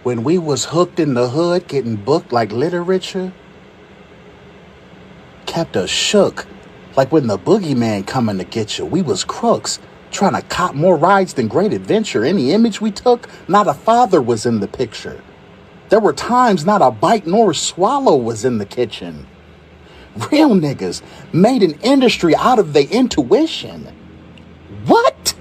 When we was hooked in the hood, getting booked like literature, kept us shook. Like when the boogeyman coming to get you, we was crooks, trying to cop more rides than Great Adventure. Any image we took, not a father was in the picture. There were times not a bite nor a swallow was in the kitchen. Real niggas made an industry out of their intuition. What?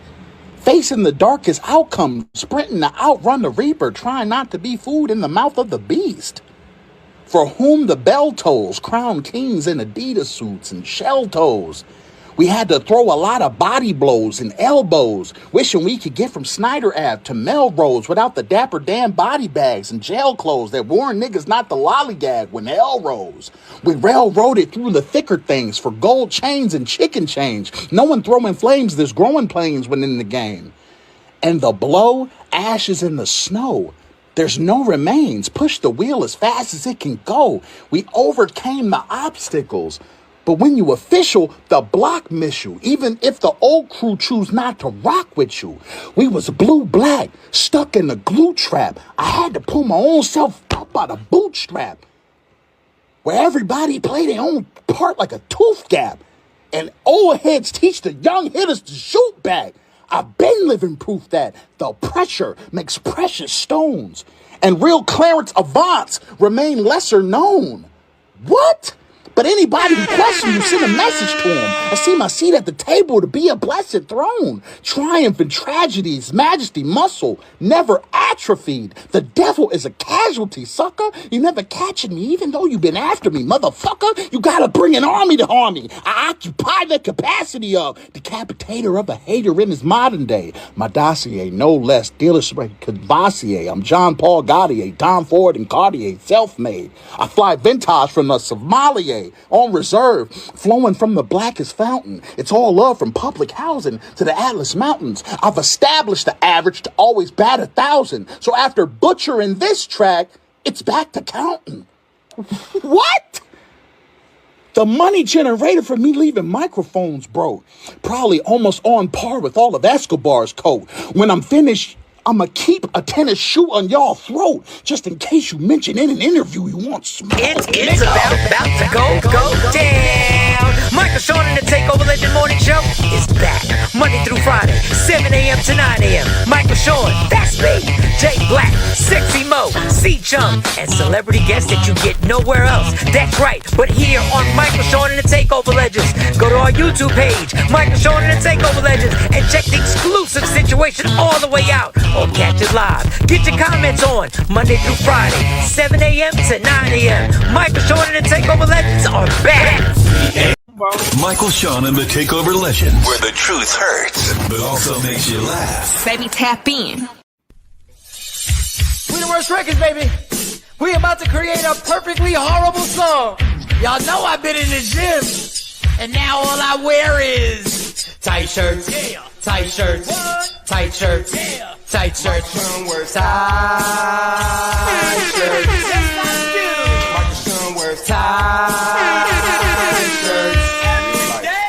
Facing the darkest outcome, sprinting to outrun the reaper, trying not to be food in the mouth of the beast. For whom the bell tolls, crowned kings in Adidas suits and shell toes. We had to throw a lot of body blows and elbows, wishing we could get from Snyder Ave to Melrose without the Dapper Dan body bags and jail clothes that warned niggas not to lollygag when hell rose. We railroaded through the thicker things for gold chains and chicken change. No one throwing flames, there's growing pains when in the game. And the blow, ashes in the snow. There's no remains. Push the wheel as fast as it can go. We overcame the obstacles. But when you official, the block miss you, even if the old crew choose not to rock with you. We was blue-black, stuck in the glue trap. I had to pull my own self up by the bootstrap. Where everybody play their own part like a tooth gap. And old heads teach the young hitters to shoot back. I've been living proof that the pressure makes precious stones. And real Clarence Avants remain lesser known. What? But anybody who questions you, send a message to him. I see my seat at the table to be a blessed throne. Triumph and tragedies, majesty, muscle, never atrophied. The devil is a casualty, sucker. You never catching me, even though you've been after me, motherfucker. You gotta bring an army to harm me. I occupy the capacity of decapitator of a hater in his modern day. My dossier, no less, dealer Cavassier. I'm John Paul Gaultier, Tom Ford and Cartier, self-made. I fly vintage from the Somalia. On reserve, flowing from the blackest fountain. It's all love from public housing to the Atlas Mountains. I've established the average to always bat 1,000. So after butchering this track, it's back to counting. What? The money generator for me leaving microphones broke. Probably almost on par with all of Escobar's coat. When I'm finished, I'ma keep a tennis shoe on y'all throat just in case you mention in an interview you want smoke. It's about to go down. Michael Sean and the Takeover Legend Morning Show is back Monday through Friday, 7 a.m. to 9 a.m. Michael Sean, that's me. Jay Black, Sexy Mo, C-Chum, and celebrity guests that you get nowhere else. That's right, but here on Michael Sean and the Takeover Legends. Go to our YouTube page, Michael Sean and the Takeover Legends, and check the exclusive situation all the way out. Or catch it live. Get your comments on Monday through Friday, 7 a.m. to 9 a.m. Michael Sean and the Takeover Legends are back. Michael Sean and the Takeover Legends, where the truth hurts, but also makes you laugh. Baby, tap in. We the Worst Records, baby. We about to create a perfectly horrible song. Y'all know I've been in the gym, and now all I wear is tight shirts, tight shirts, tight shirts, tight shirts, tight shirts. Yes, I do. Michael Sean wears tight shirts every day.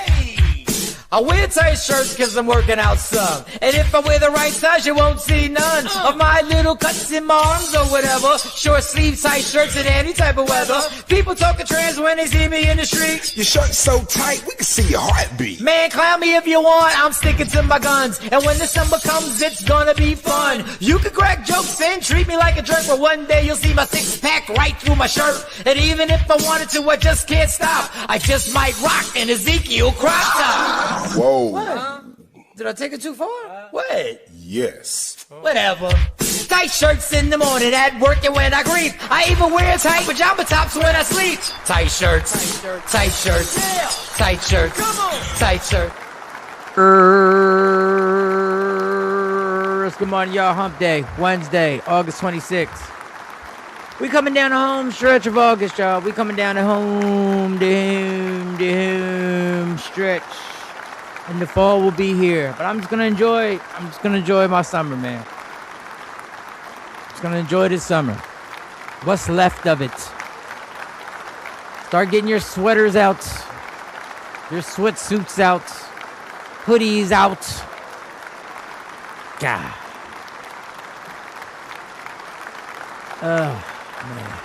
I wear tight shirts because I'm working out some. And if I wear the right size, you won't see none of my little cuts in my arms or whatever. Short sleeve tight shirts in any type of weather. People talking trans when they see me in the street. Your shirt's so tight, we can see your heartbeat. Man, clown me if you want, I'm sticking to my guns. And when December comes, it's gonna be fun. You can crack jokes and treat me like a jerk, but one day you'll see my six-pack right through my shirt. And even if I wanted to, I just can't stop. I just might rock an Ezekiel crop top. Whoa. Did I take it too far? What? Yes. Whatever. Tight shirts in the morning at work and when I grieve. I even wear tight pajama tops when I sleep. Tight shirts, tight shirts, tight shirts, tight shirts. Good morning, y'all. Hump Day, Wednesday, August 26th. We coming down the home stretch of August, y'all. We coming down the home stretch. And the fall will be here. But I'm just gonna enjoy my summer, man. Just gonna enjoy this summer. What's left of it. Start getting your sweaters out, your sweatsuits out, hoodies out. God. Oh, man.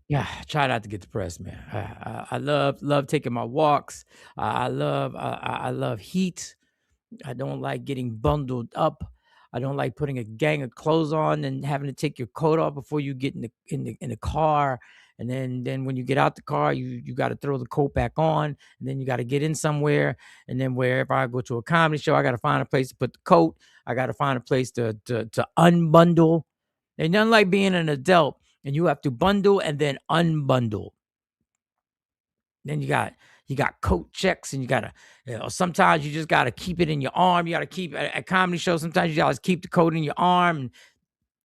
Yeah, try not to get depressed, man. I love taking my walks. I love heat. I don't like getting bundled up. I don't like putting a gang of clothes on and having to take your coat off before you get in the car. And then when you get out the car, you got to throw the coat back on, and then you got to get in somewhere. And then wherever I go to a comedy show, I got to find a place to put the coat. I got to find a place to unbundle. There's nothing like being an adult and you have to bundle and then unbundle. Then you got coat checks, and you gotta, sometimes you just gotta keep it in your arm. You gotta keep at comedy shows. Sometimes you gotta keep the coat in your arm. And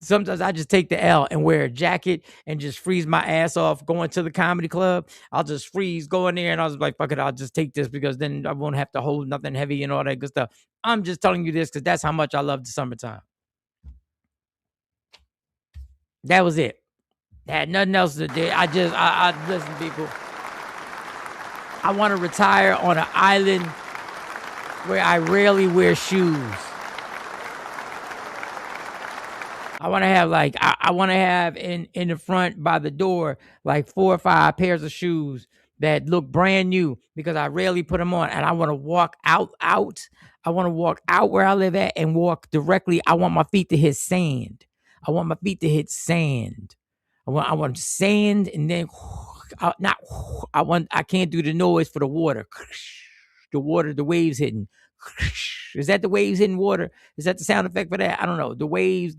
sometimes I just take the L and wear a jacket and just freeze my ass off going to the comedy club. I'll just freeze, go in there, and I was like, fuck it, I'll just take this because then I won't have to hold nothing heavy and all that good stuff. I'm just telling you this because that's how much I love the summertime. That was it. Had nothing else to do. I listen, people. I want to retire on an island where I rarely wear shoes. I want to have I want to have in the front by the door like 4 or 5 pairs of shoes that look brand new because I rarely put them on, and I want to walk out. I want to walk out where I live at and walk directly. I want my feet to hit sand. I want sand, and then I can't do the noise for the water. The waves hitting. Is that the waves hitting water? Is that the sound effect for that? I don't know. The waves,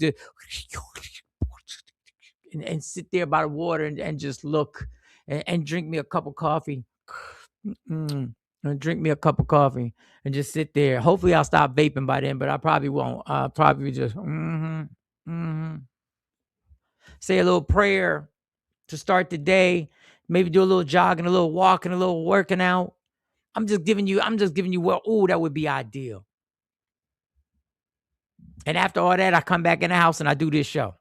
and sit there by the water and just look and drink me a cup of coffee. And drink me a cup of coffee and just sit there. Hopefully I'll stop vaping by then, but I probably won't. I'll probably just say a little prayer to start the day, maybe do a little jogging, a little walking, a little working out. I'm just giving you that would be ideal. And after all that, I come back in the house and I do this show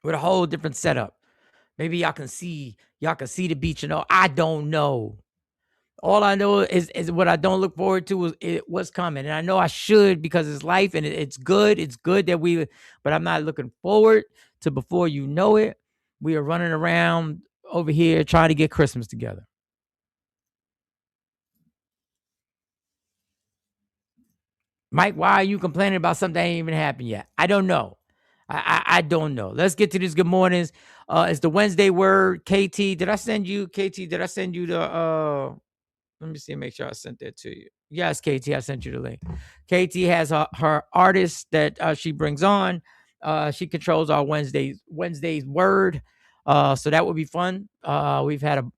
with a whole different setup. Maybe y'all can see the beach, I don't know. All I know is what I don't look forward to is what's coming. And I know I should because it's life and it's good. It's good that but I'm not looking forward to before you know it. We are running around over here trying to get Christmas together. Mike, why are you complaining about something that ain't even happened yet? I don't know. I don't know. Let's get to these good mornings. It's the Wednesday word. KT, did I send you the let me see, make sure I sent that to you. Yes, KT, I sent you the link. KT has her artist that she brings on. She controls our Wednesday's word. So that would be fun. We've had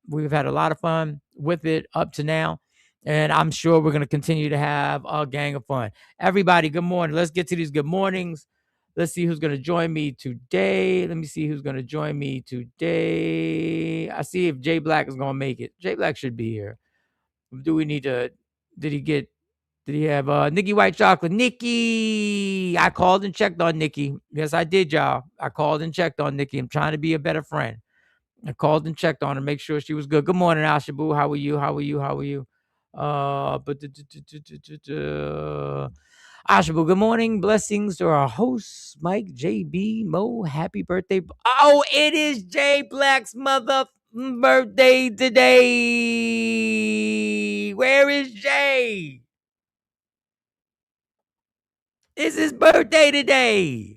a lot of fun with it up to now. And I'm sure we're going to continue to have a gang of fun. Everybody, good morning. Let's get to these good mornings. Let's see who's going to join me today. Let me see who's going to join me today. I see if Jay Black is going to make it. Jay Black should be here. Do we need to, did he have Nikki White Chocolate? Nikki, I called and checked on Nikki. Yes, I did, y'all. I called and checked on Nikki. I'm trying to be a better friend. I called and checked on her, make sure she was good. Good morning, Ashabu. How are you? Ashabu, good morning. Blessings to our hosts, Mike, JB, Mo. Happy birthday. Oh, it is Jay Black's birthday today. Where is Jay? It's his birthday today.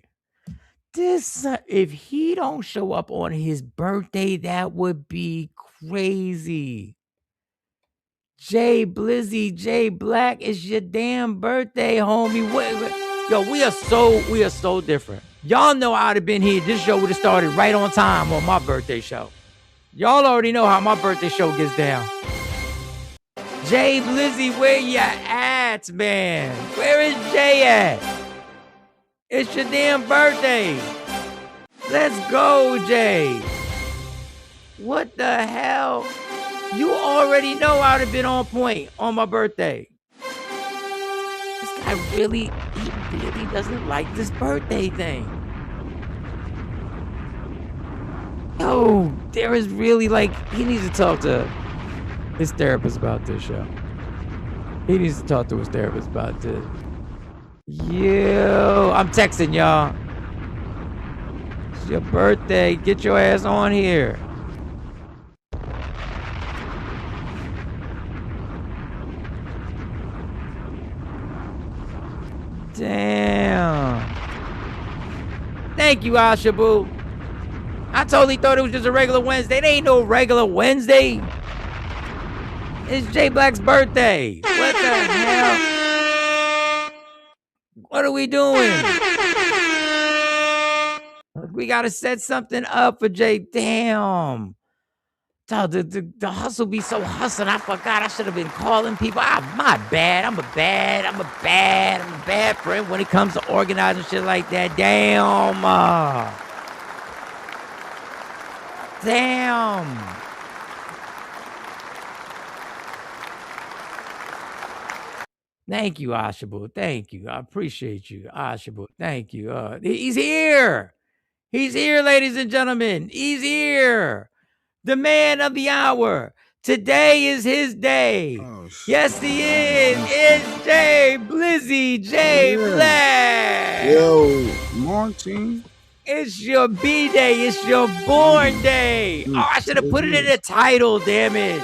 If he don't show up on his birthday, that would be crazy. Jay Blizzy, Jay Black, it's your damn birthday, homie. Yo, we are so different. Y'all know I'd have been here. This show would have started right on time on my birthday show. Y'all already know how my birthday show gets down. Jay Blizzy, where you at, man? Where is Jay at? It's your damn birthday. Let's go, Jay. What the hell? You already know I'd have been on point on my birthday. This guy really doesn't like this birthday thing. Yo, there is really he needs to talk to his therapist about this show. He needs to talk to his therapist about this. Yo, I'm texting y'all. It's your birthday. Get your ass on here. Damn. Thank you, Ashabu. I totally thought it was just a regular Wednesday. It ain't no regular Wednesday. It's Jay Black's birthday. What the hell? What are we doing? We got to set something up for Jay. Damn. The hustle be so hustling. I forgot I should have been calling people. My bad. I'm a bad friend when it comes to organizing shit like that. Damn. Damn. Thank you, Ashabu. Thank you. I appreciate you, Ashabu. Thank you. He's here. He's here, ladies and gentlemen. He's here. The man of the hour. Today is his day. Oh, yes, he is. It's Jay Blizzy, Jay Black. Yo, Martin. It's your B-day. It's your born day. Oh, I should have put it in the title, damn it.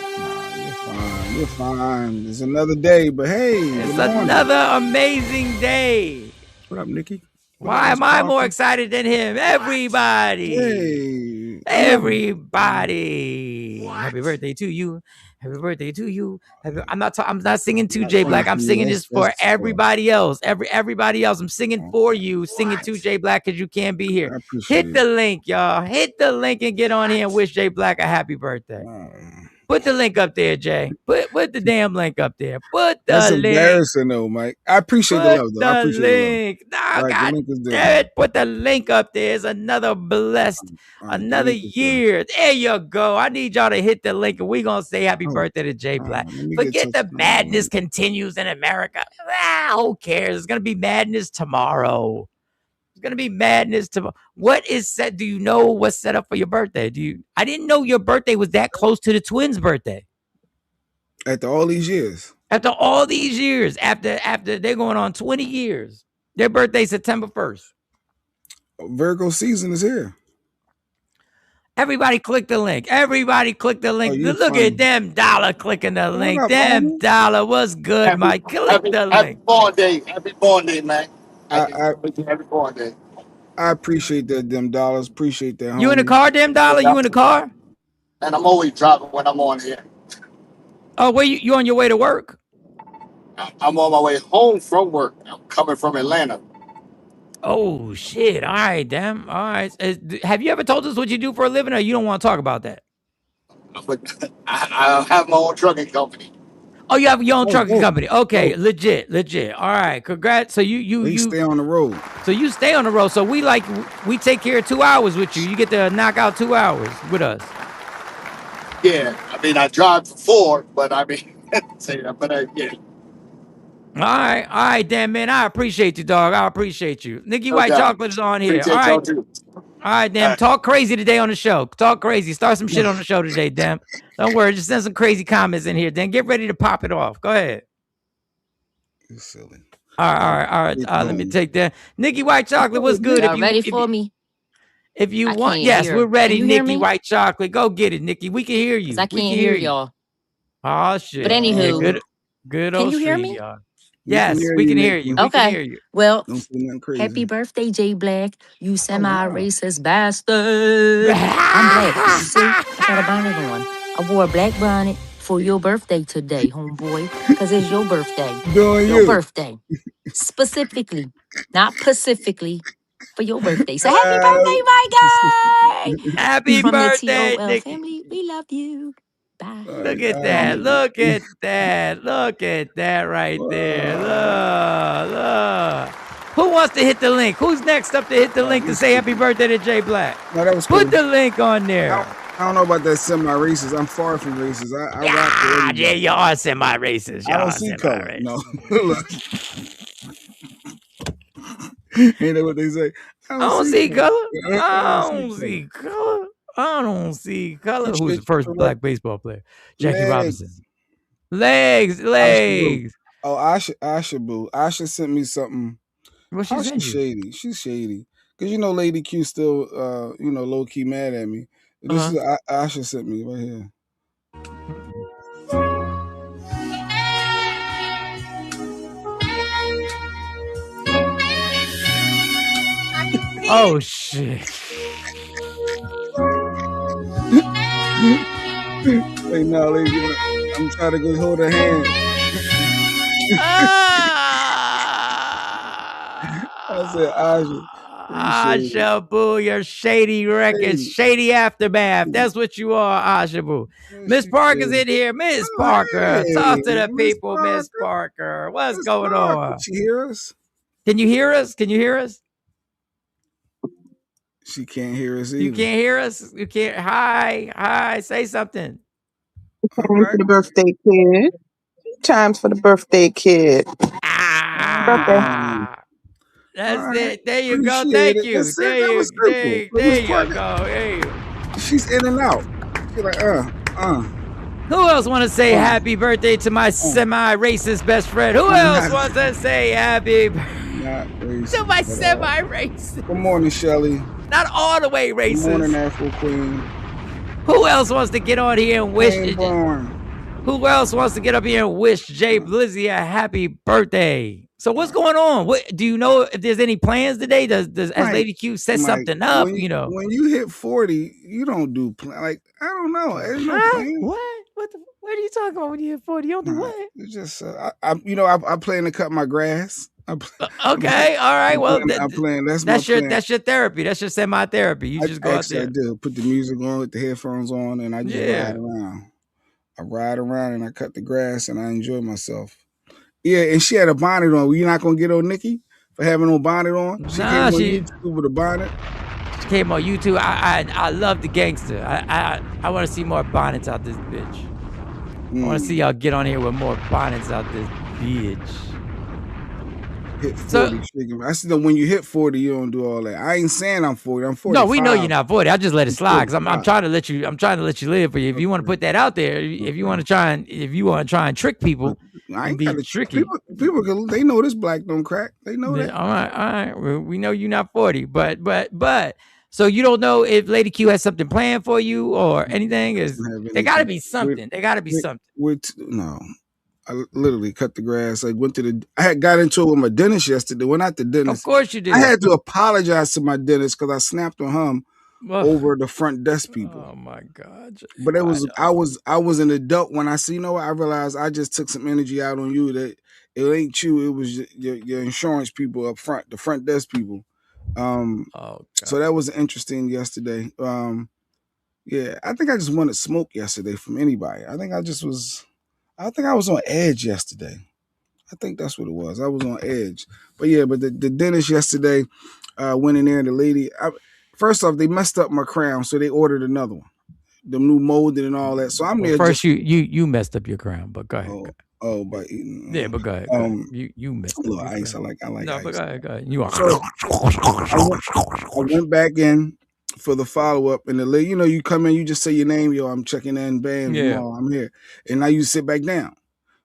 You're fine. It's another day, but hey. It's another amazing day. What up, Nikki? Why am I more excited than him? Everybody. Hey. Everybody. What? Happy birthday to you. Happy birthday to you. I'm not singing to Jay Black. I'm singing this for everybody else. Everybody else. I'm singing for you. Singing to Jay Black because you can't be here. Hit the link, y'all. Hit the link and get on here and wish Jay Black a happy birthday. Put the link up there, Jay. Put the damn link up there. Put the That's link. That's embarrassing, though, Mike. I appreciate the love, though. I appreciate the link. No, God damn it. Put the link up there. It's another blessed, another year. There you go. I need y'all to hit the link, and we're going to say happy birthday to Jay Black. Forget the madness continues in America. Who cares? It's going to be madness tomorrow. Gonna be madness tomorrow. What is set? Do you know what's set up for your birthday? I didn't know your birthday was that close to the twins' birthday. After all these years. After all these years, after they're going on 20 years. Their birthday September 1st. Virgo season is here. Everybody click the link. Everybody click the link. you Look funny. at them Dollar clicking the link. up, Them homie? Dollar. What's good, Mike? Click the Happy link. born day. Happy born day, man. I Happy born day. appreciate that, them dollars. Appreciate that, homie. You in the car, them Dollar? You in the car? And I'm always driving when I'm on here. Oh, where you on your way to work? I'm on my way home from work. I'm coming from Atlanta. Oh shit! All right, damn. All right. Have you ever told us what you do for a living, or you don't want to talk about that? But I have my own trucking company. Oh, you have your own trucking dope. company. Okay, Dope. legit. All right, congrats. So you stay on the road. So you stay on the road. So we take care of 2 hours with you. You get to knock out 2 hours with us. Yeah, I mean I drive for 4, but I mean say that, but yeah. All right, damn man. I appreciate you, dog. I appreciate you. Nikki White Chocolate is on here. Appreciate All right. y'all too. All right, damn. Talk crazy today on the show. Talk crazy. Start some shit on the show today, damn. Don't worry. Just send some crazy comments in here. Then get ready to pop it off. Go ahead. You're silly. All right. Let me take that. Nikki White Chocolate, what's good? Y'all ready for me? If you I want, can't yes, hear. we're ready. Can you hear Nikki me? White Chocolate, go get it, Nikki. We can hear you. 'Cause I We can't can hear y'all. Oh shit. But anywho, Yeah, good can old you hear street, me? y'all. Yes, we can hear you. We can Okay. hear you. Well, Don't say nothing crazy. happy birthday, Jay Black. You semi-racist bastard. I'm black. You see, I got a bonnet on. I wore a black bonnet for your birthday today, homeboy, because it's your birthday. Doing Your you. birthday. Specifically, not pacifically, for your birthday. So happy birthday, my guy. Happy From the birthday, TOL Nikki. family, we love you. Bye. Look at that. Look at that. Look at that right there. Look. Who wants to hit the link? Who's next up to hit the link to say happy birthday to Jay Black? No, that was Put cool. the link on there. I don't know about that semi-racist. I'm far from racist. I rock with everybody. Yeah, you are semi-racist. I don't see color. No. Ain't that what they say? I don't see color. I don't see color. I don't see color. Who's the first black baseball player? Jackie Robinson. Legs. Oh, Asha Boo. Asha sent me something. What she sent you? Shady. She's shady. Because Lady Q still low key mad at me. This is Asha sent me right here. Oh shit. Hey, no, lady, I'm trying to go hold her hand. I said, Asha Boo, your shady records, shady aftermath. That's what you are, Asha Boo. Miss Parker's in here. Miss Parker, talk to the people, Miss Parker. What's going on? Can she hear us? Can you hear us? Can you hear us? She can't hear us either. You can't hear us? You can't. Hi. Say something. Time for the birthday kid. Times for the birthday kid. That's it. There you go. Thank you. There you go. She's in and out. She's like, Who else want to say happy birthday to my semi-racist best friend? Who else wants to say happy to my semi-racist? Good morning, Shelly. Not all the way racist. Good morning, Afro Queen. Who else wants to get on here and wish? Who else wants to get up here and wish Jay Blizzy a happy birthday? So what's going on? What do you know if there's any plans today? Does as Lady Q set something up? When you hit 40, you don't do I don't know. There's no plan. What are you talking about when you hit 40? You don't do what? It's just I plan to cut my grass. Okay, all right. Well, that's your therapy. That's your semi-therapy. You just go out there. I do. Put the music on, with the headphones on, and I just ride around. I ride around and I cut the grass and I enjoy myself. Yeah, and she had a bonnet on. Were you not gonna get on Nikki for having no bonnet on? She came on YouTube with a bonnet. She came on YouTube. I love the gangster. I want to see more bonnets out this bitch. I want to see y'all get on here with more bonnets out this bitch. hit 40. I said, when you hit 40, you don't do all that. I ain't saying I'm 40. I'm 45. No, we know you're not 40. I just let it slide because I'm trying to let you. I'm trying to let you live for you. If you want to put that out there, if you want to try and trick people, I ain't be got to tricky. People, they know this black don't crack. They know that. All right. We know you're not 40, but. So you don't know if Lady Q has something planned for you or anything? There got to be something. There got to be something. No. I literally cut the grass. I had got into it with my dentist yesterday. Well, not the dentist. Of course you did. I had to apologize to my dentist because I snapped on him over the front desk people. Oh my God! But I was an adult when I see. You know what? I realized I just took some energy out on you. That it ain't you. It was your insurance people up front, the front desk people. So that was interesting yesterday. Yeah, I think I just wanted smoke yesterday from anybody. I think I was on edge yesterday. I think that's what it was. I was on edge. But yeah, the dentist yesterday went in there and the lady, first off, they messed up my crown, so they ordered another one. The new molding and all that. So I'm there. First, you messed up your crown, but go ahead. By eating. Yeah, but go ahead. You messed up. A little ice. I like no, ice. But go ahead. You are. So I went back in for the follow-up, and the lady, you come in, you just say your name, I'm checking in, bam, I'm here. And now you sit back down.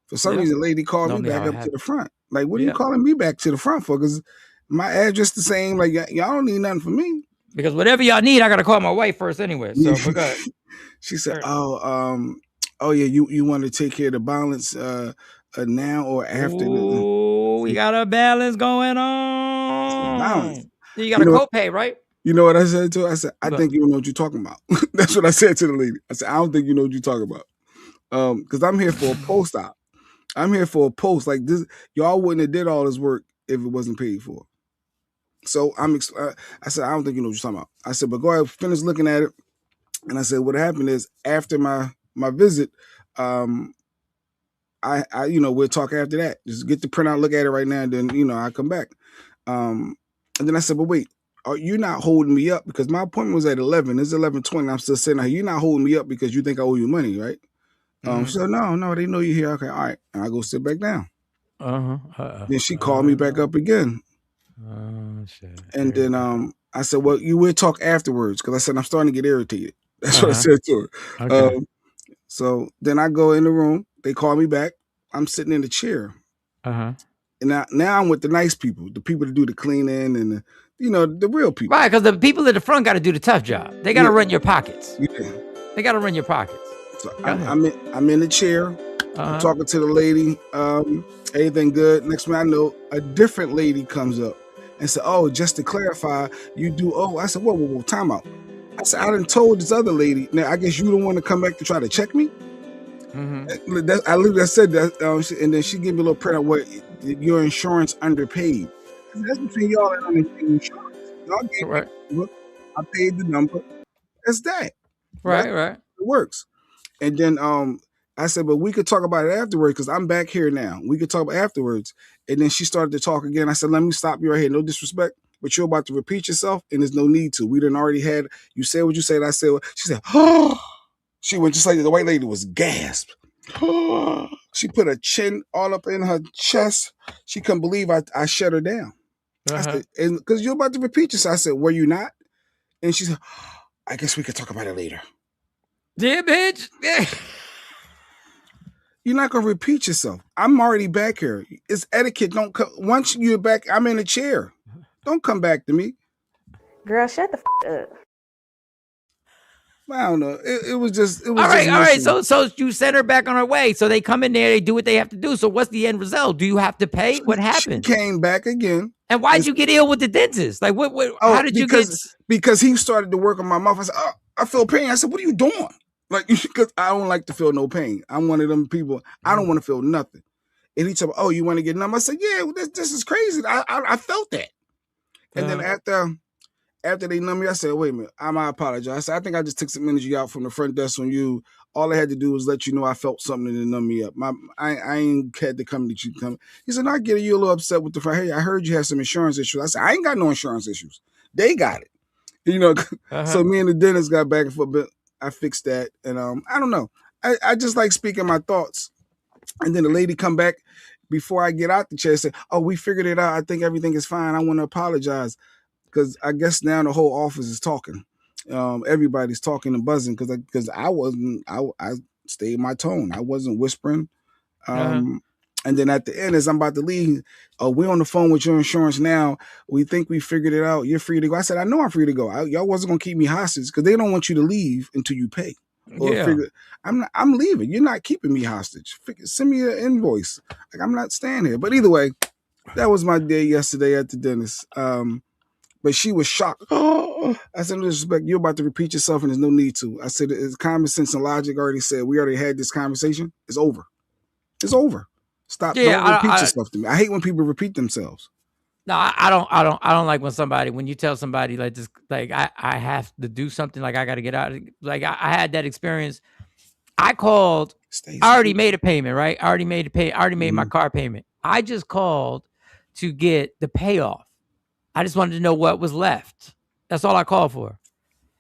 For some reason, the lady called me back up to the front. Like, what are you calling me back to the front for? Because my address the same. Like, y'all don't need nothing from me. Because whatever y'all need, I got to call my wife first anyway. So, but go ahead. She said, yeah, you want to take care of the balance now or after? We got a balance going on. Balance. You got a copay, right? You know what I said to her? I said, I think you don't know what you're talking about. That's what I said to the lady. I said, I don't think you know what you're talking about. Because I'm here for a post-op. I'm here for a post. Like this, y'all wouldn't have did all this work if it wasn't paid for. So I said, I don't think you know what you're talking about. I said, but go ahead, finish looking at it. And I said, what happened is after my visit, I we'll talk after that. Just get the printout, look at it right now, and then, I come back. And then I said, but wait, are you not holding me up? Because my appointment was at 11. It's 11:20. I'm still sitting here. You're not holding me up because you think I owe you money, right? She said, no, they know you're here. Okay, all right. And I go sit back down. Then she called me back up again. Shit. And then I said, well, you will talk afterwards. Because I said, I'm starting to get irritated. That's what I said to her. Okay. So then I go in the room. They call me back. I'm sitting in the chair. And now I'm with the nice people, the people that do the cleaning and the real people. Right, because the people at the front got to do the tough job. They got to run your pockets. Yeah. They got to run your pockets. So I'm in the chair. I'm talking to the lady. Everything good. Next thing I know, a different lady comes up and said, oh, just to clarify, you do. Oh, I said, whoa, time out. I said, I done told this other lady. Now, I guess you don't want to come back to try to check me? I literally said that. And then she gave me a little print of what your insurance underpaid. I said, that's between y'all and insurance. Y'all gave me look, I paid the number. That's that. Right. It works. And then I said, but we could talk about it afterwards because I'm back here now. We could talk about it afterwards. And then she started to talk again. I said, let me stop you right here. No disrespect, but you're about to repeat yourself and there's no need to. We done already had, you said what you said. I said, she said, oh. She went just like the white lady was gasped. Oh. She put her chin all up in her chest. She couldn't believe I shut her down. I said, and because you're about to repeat yourself. I said, were you not? And she said, I guess we could talk about it later. Yeah, bitch. You're not gonna repeat yourself. I'm already back here. It's etiquette. Don't come once you're back. I'm in a chair. Don't come back to me. Girl, shut the up. I don't know. It was just. It was all right. Just all right. So you sent her back on her way. So they come in there. They do what they have to do. So what's the end result? Do you have to pay? What happened? She came back again. And why'd you get ill with the dentist? Like what? How did you get? Because he started to work on my mouth. I said, I feel pain. I said, what are you doing? Like, because I don't like to feel no pain. I'm one of them people. I don't want to feel nothing. And he told me, oh, you want to get numb? I said, yeah, this is crazy. I felt that. And then after they numb me, I said, wait a minute, I apologize. I said, I think I just took some energy out from the front desk on you. All I had to do was let you know I felt something to numb me up. I ain't had to come to you. He said, no, I get it. You're a little upset with the front. Hey, I heard you had some insurance issues. I said, I ain't got no insurance issues. They got it. So me and the dentist got back and forth, but I fixed that. And I don't know. I just like speaking my thoughts. And then the lady come back. before I get out the chair, say, "Oh, we figured it out. I think everything is fine. I want to apologize." Because I guess now the whole office is talking. Everybody's talking and buzzing because I wasn't. I stayed my tone. I wasn't whispering. And then at the end, as I'm about to leave, we're on the phone with your insurance now. We think we figured it out. You're free to go. I said, I know I'm free to go. Y'all wasn't gonna keep me hostage because they don't want you to leave until you pay. I'm leaving. You're not keeping me hostage. Send me an invoice. Like, I'm not staying here. But either way, that was my day yesterday at the dentist. But she was shocked. I said, no disrespect, you're about to repeat yourself and there's no need to. I said, it's common sense and logic already said, we already had this conversation. It's over. It's over. Stop. Don't repeat yourself to me. I hate when people repeat themselves. No, I don't like when you tell somebody like this, like I have to do something, like I got to get out. Like I had that experience. I called, I already made a payment, right? I already made my car payment. I just called to get the payoff. I just wanted to know what was left. That's all I called for.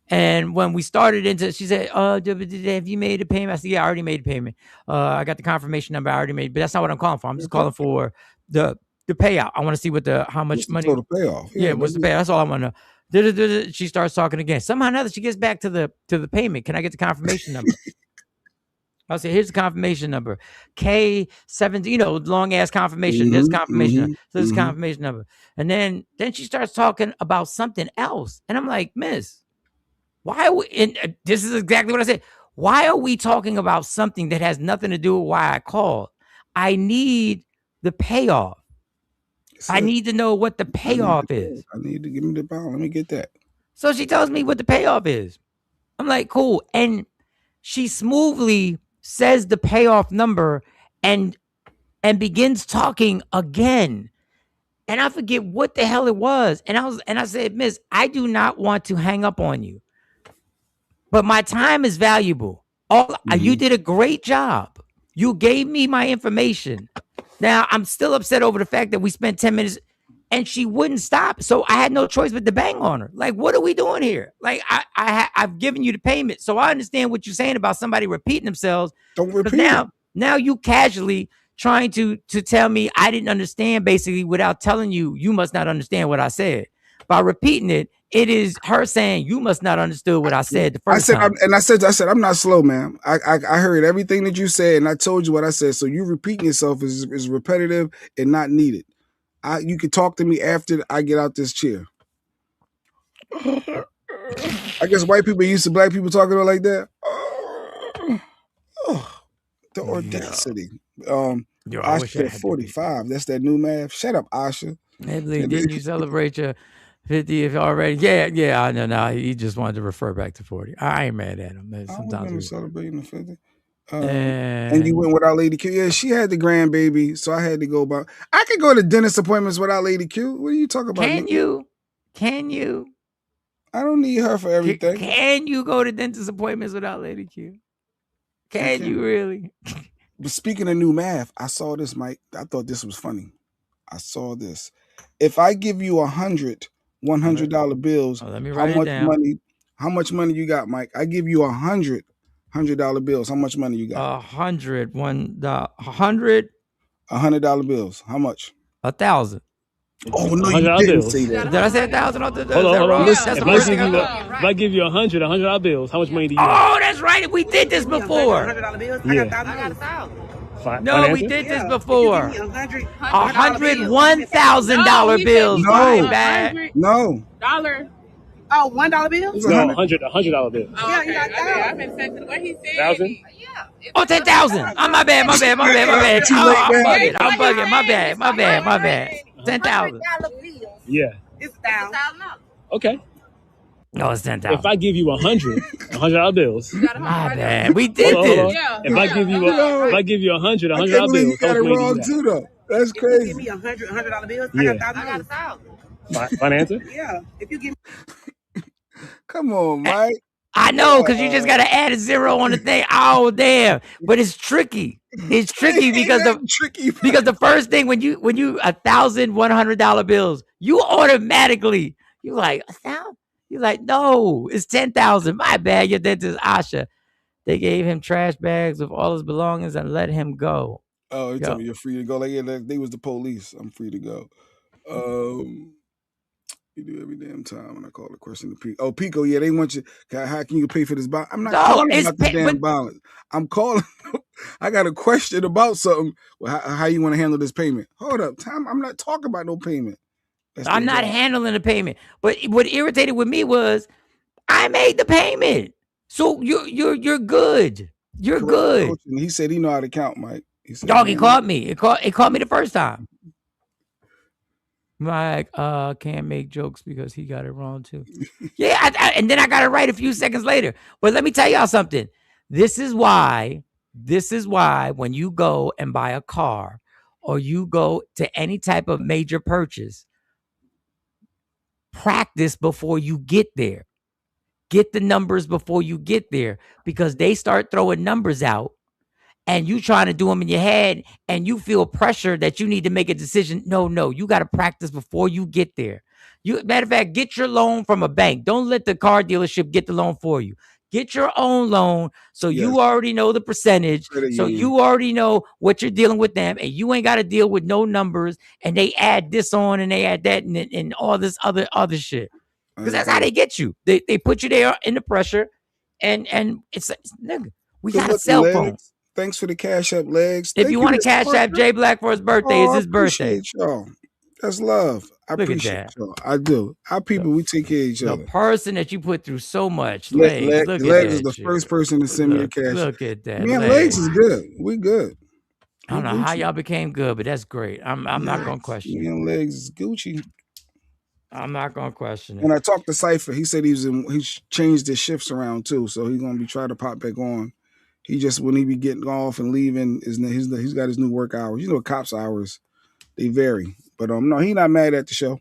And when we started she said, have you made a payment? I said, yeah, I already made a payment. I got the confirmation number. I already made, but that's not what I'm calling for. I'm just calling for the payout. I want to see how much money. The payoff. Yeah, what's the payout? That's all I want to know. She starts talking again. Somehow or another, she gets back to the payment. Can I get the confirmation number? I'll say, here's the confirmation number. K7, long ass confirmation. There's confirmation number. So there's confirmation number. And then she starts talking about something else. And I'm like, Miss, why are we, and this is exactly what I said. Why are we talking about something that has nothing to do with why I called? I need the payoff. I need to know what the payoff is. I need to give me the pound. Let me get that. So she tells me what the payoff is. I'm like, cool. And she smoothly says the payoff number and begins talking again. And I forget what the hell it was. And I said, Miss, I do not want to hang up on you, but my time is valuable. You did a great job. You gave me my information. Now I'm still upset over the fact that we spent 10 minutes and she wouldn't stop. So I had no choice but to bang on her. Like, what are we doing here? Like, I've given you the payment. So I understand what you're saying about somebody repeating themselves. Don't repeat it. Now you casually trying to tell me I didn't understand, basically, without telling you must not understand what I said. By repeating it, it is her saying you must not understood what I said the first time. I said, I'm not slow, ma'am. I heard everything that you said and I told you what I said. So you repeating yourself is repetitive and not needed. You can talk to me after I get out this chair. I guess white people are used to black people talking like that. The audacity. Asha 45. That's that new math. Shut up, Asha. Didn't you celebrate your 50th already? Yeah, I know. Now he just wanted to refer back to 40. I ain't mad at him. Sometimes we're celebrating the 50. And you went without Lady Q. Yeah, she had the grandbaby, so I had to go by. I could go to dentist appointments without Lady Q. What are you talking about? Can you? I don't need her for everything. Can you go to dentist appointments without Lady Q? Can you really? But speaking of new math, I saw this, Mike. I thought this was funny. I saw this. If I give you $100 $100 bills, let me write it down. How much money you got, Mike? I give you $100 bills. How much money you got? $100 bills. How much? 1,000. Oh no, you didn't say that. Did I say 1,000? Hold on. If I give you $100 bills, how much money do you have? Oh, that's right. We did this before. $100 bills? Yeah. I got 1,000. No, we did this before. $100 $1,000 bills. No. $1 Oh, $1 bills? No, $100 bills. Yeah, you got that. I've been saying the way he said. 1,000? Oh, 10,000. Oh, my bad. I'm bugging. My bad. 10,000. Yeah. It's $1,000. Okay. No, it's 10,000. If I give you $100 bills. My bad. We did this. If I give you $100 bills. You got it wrong too, though. That's crazy. Give me $100 bills. Yeah. I got 1,000. Financial? Yeah. If you give me. Come on, Mike. I know, because you just got to add a zero on the thing. Oh, damn. But it's tricky. It's tricky because the first thing when you $1,100 bills, you automatically, you're like, 1,000? You're like, no, it's 10,000. My bad. Your dentist, Asha. They gave him trash bags with all his belongings and let him go. Oh, you tell me you're free to go. Like, yeah, they was the police. I'm free to go. You do every damn time when I call the question to Pico. Oh, Pico, yeah, they want you. How can you pay for this bond? I'm not calling about the damn balance. I'm calling. I got a question about something. Well, how you want to handle this payment? Hold up, Tom. I'm not talking about no payment. I'm not handling the payment. But what irritated with me was I made the payment. So you're good. You're good. Coach, he said he know how to count, Mike. He said, dog, he caught me. It caught me the first time. Mike, can't make jokes because he got it wrong too. Yeah, and then I got it right a few seconds later. But let me tell y'all something. This is why when you go and buy a car or you go to any type of major purchase, practice before you get there. Get the numbers before you get there, because they start throwing numbers out and you trying to do them in your head and you feel pressure that you need to make a decision. No, you got to practice before you get there. Matter of fact, get your loan from a bank. Don't let the car dealership get the loan for you. Get your own loan so you already know the percentage. So you already know what you're dealing with them, and you ain't got to deal with no numbers and they add this on and they add that and all this other shit. Because that's how they get you. They put you there in the pressure, and it's nigga, we got a cell phone. Thanks for the Cash App, Legs. If you want to Cash App Jay Black for his birthday, it's his birthday. Y'all. That's love. I appreciate y'all. I do. Our people, we take care of each other. The person that you put through so much, Legs. Legs is the first person to send me a cash. Look at that. Man, Legs is good. We good. I don't know how y'all became good, but that's great. I'm not gonna question it. Legs is Gucci. I'm not gonna question it. When I talked to Cypher, he said he changed his shifts around too, so he's gonna be trying to pop back on. He just, when he be getting off and leaving, he's got his new work hours. You know, cops' hours, they vary. But no, he's not mad at the show.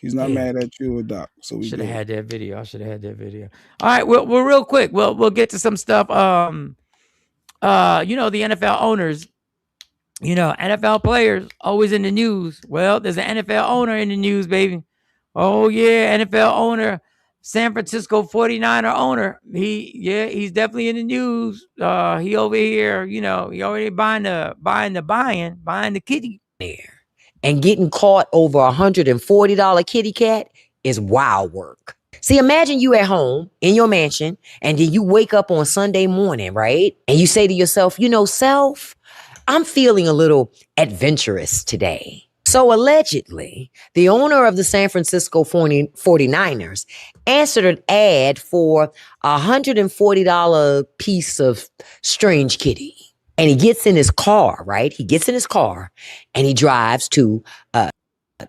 He's not mad at you or Doc. So we should have had that video. I should have had that video. All right, well, real quick, we'll get to some stuff. The NFL owners, NFL players always in the news. Well, there's an NFL owner in the news, baby. Oh yeah, NFL owner, San Francisco 49er owner. He's definitely in the news. He over here, he already buying the kitty there. And getting caught over $140 kitty cat is wild work. See, imagine you at home in your mansion, and then you wake up on Sunday morning, right? And you say to yourself, self, I'm feeling a little adventurous today. So allegedly, the owner of the San Francisco 49ers answered an ad for a $140 piece of strange kitty. And he gets in his car, right? He gets in his car and he drives to a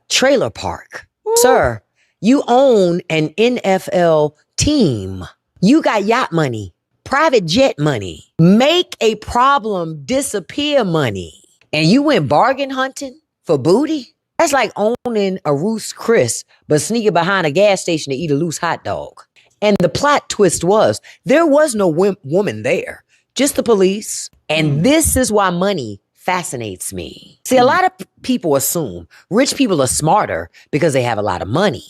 trailer park. Ooh. Sir, you own an NFL team. You got yacht money, private jet money, make a problem disappear money. And you went bargain hunting for booty? That's like owning a Ruth's Chris, but sneaking behind a gas station to eat a loose hot dog. And the plot twist was there was no woman there, just the police. And this is why money fascinates me. See, a lot of people assume rich people are smarter because they have a lot of money.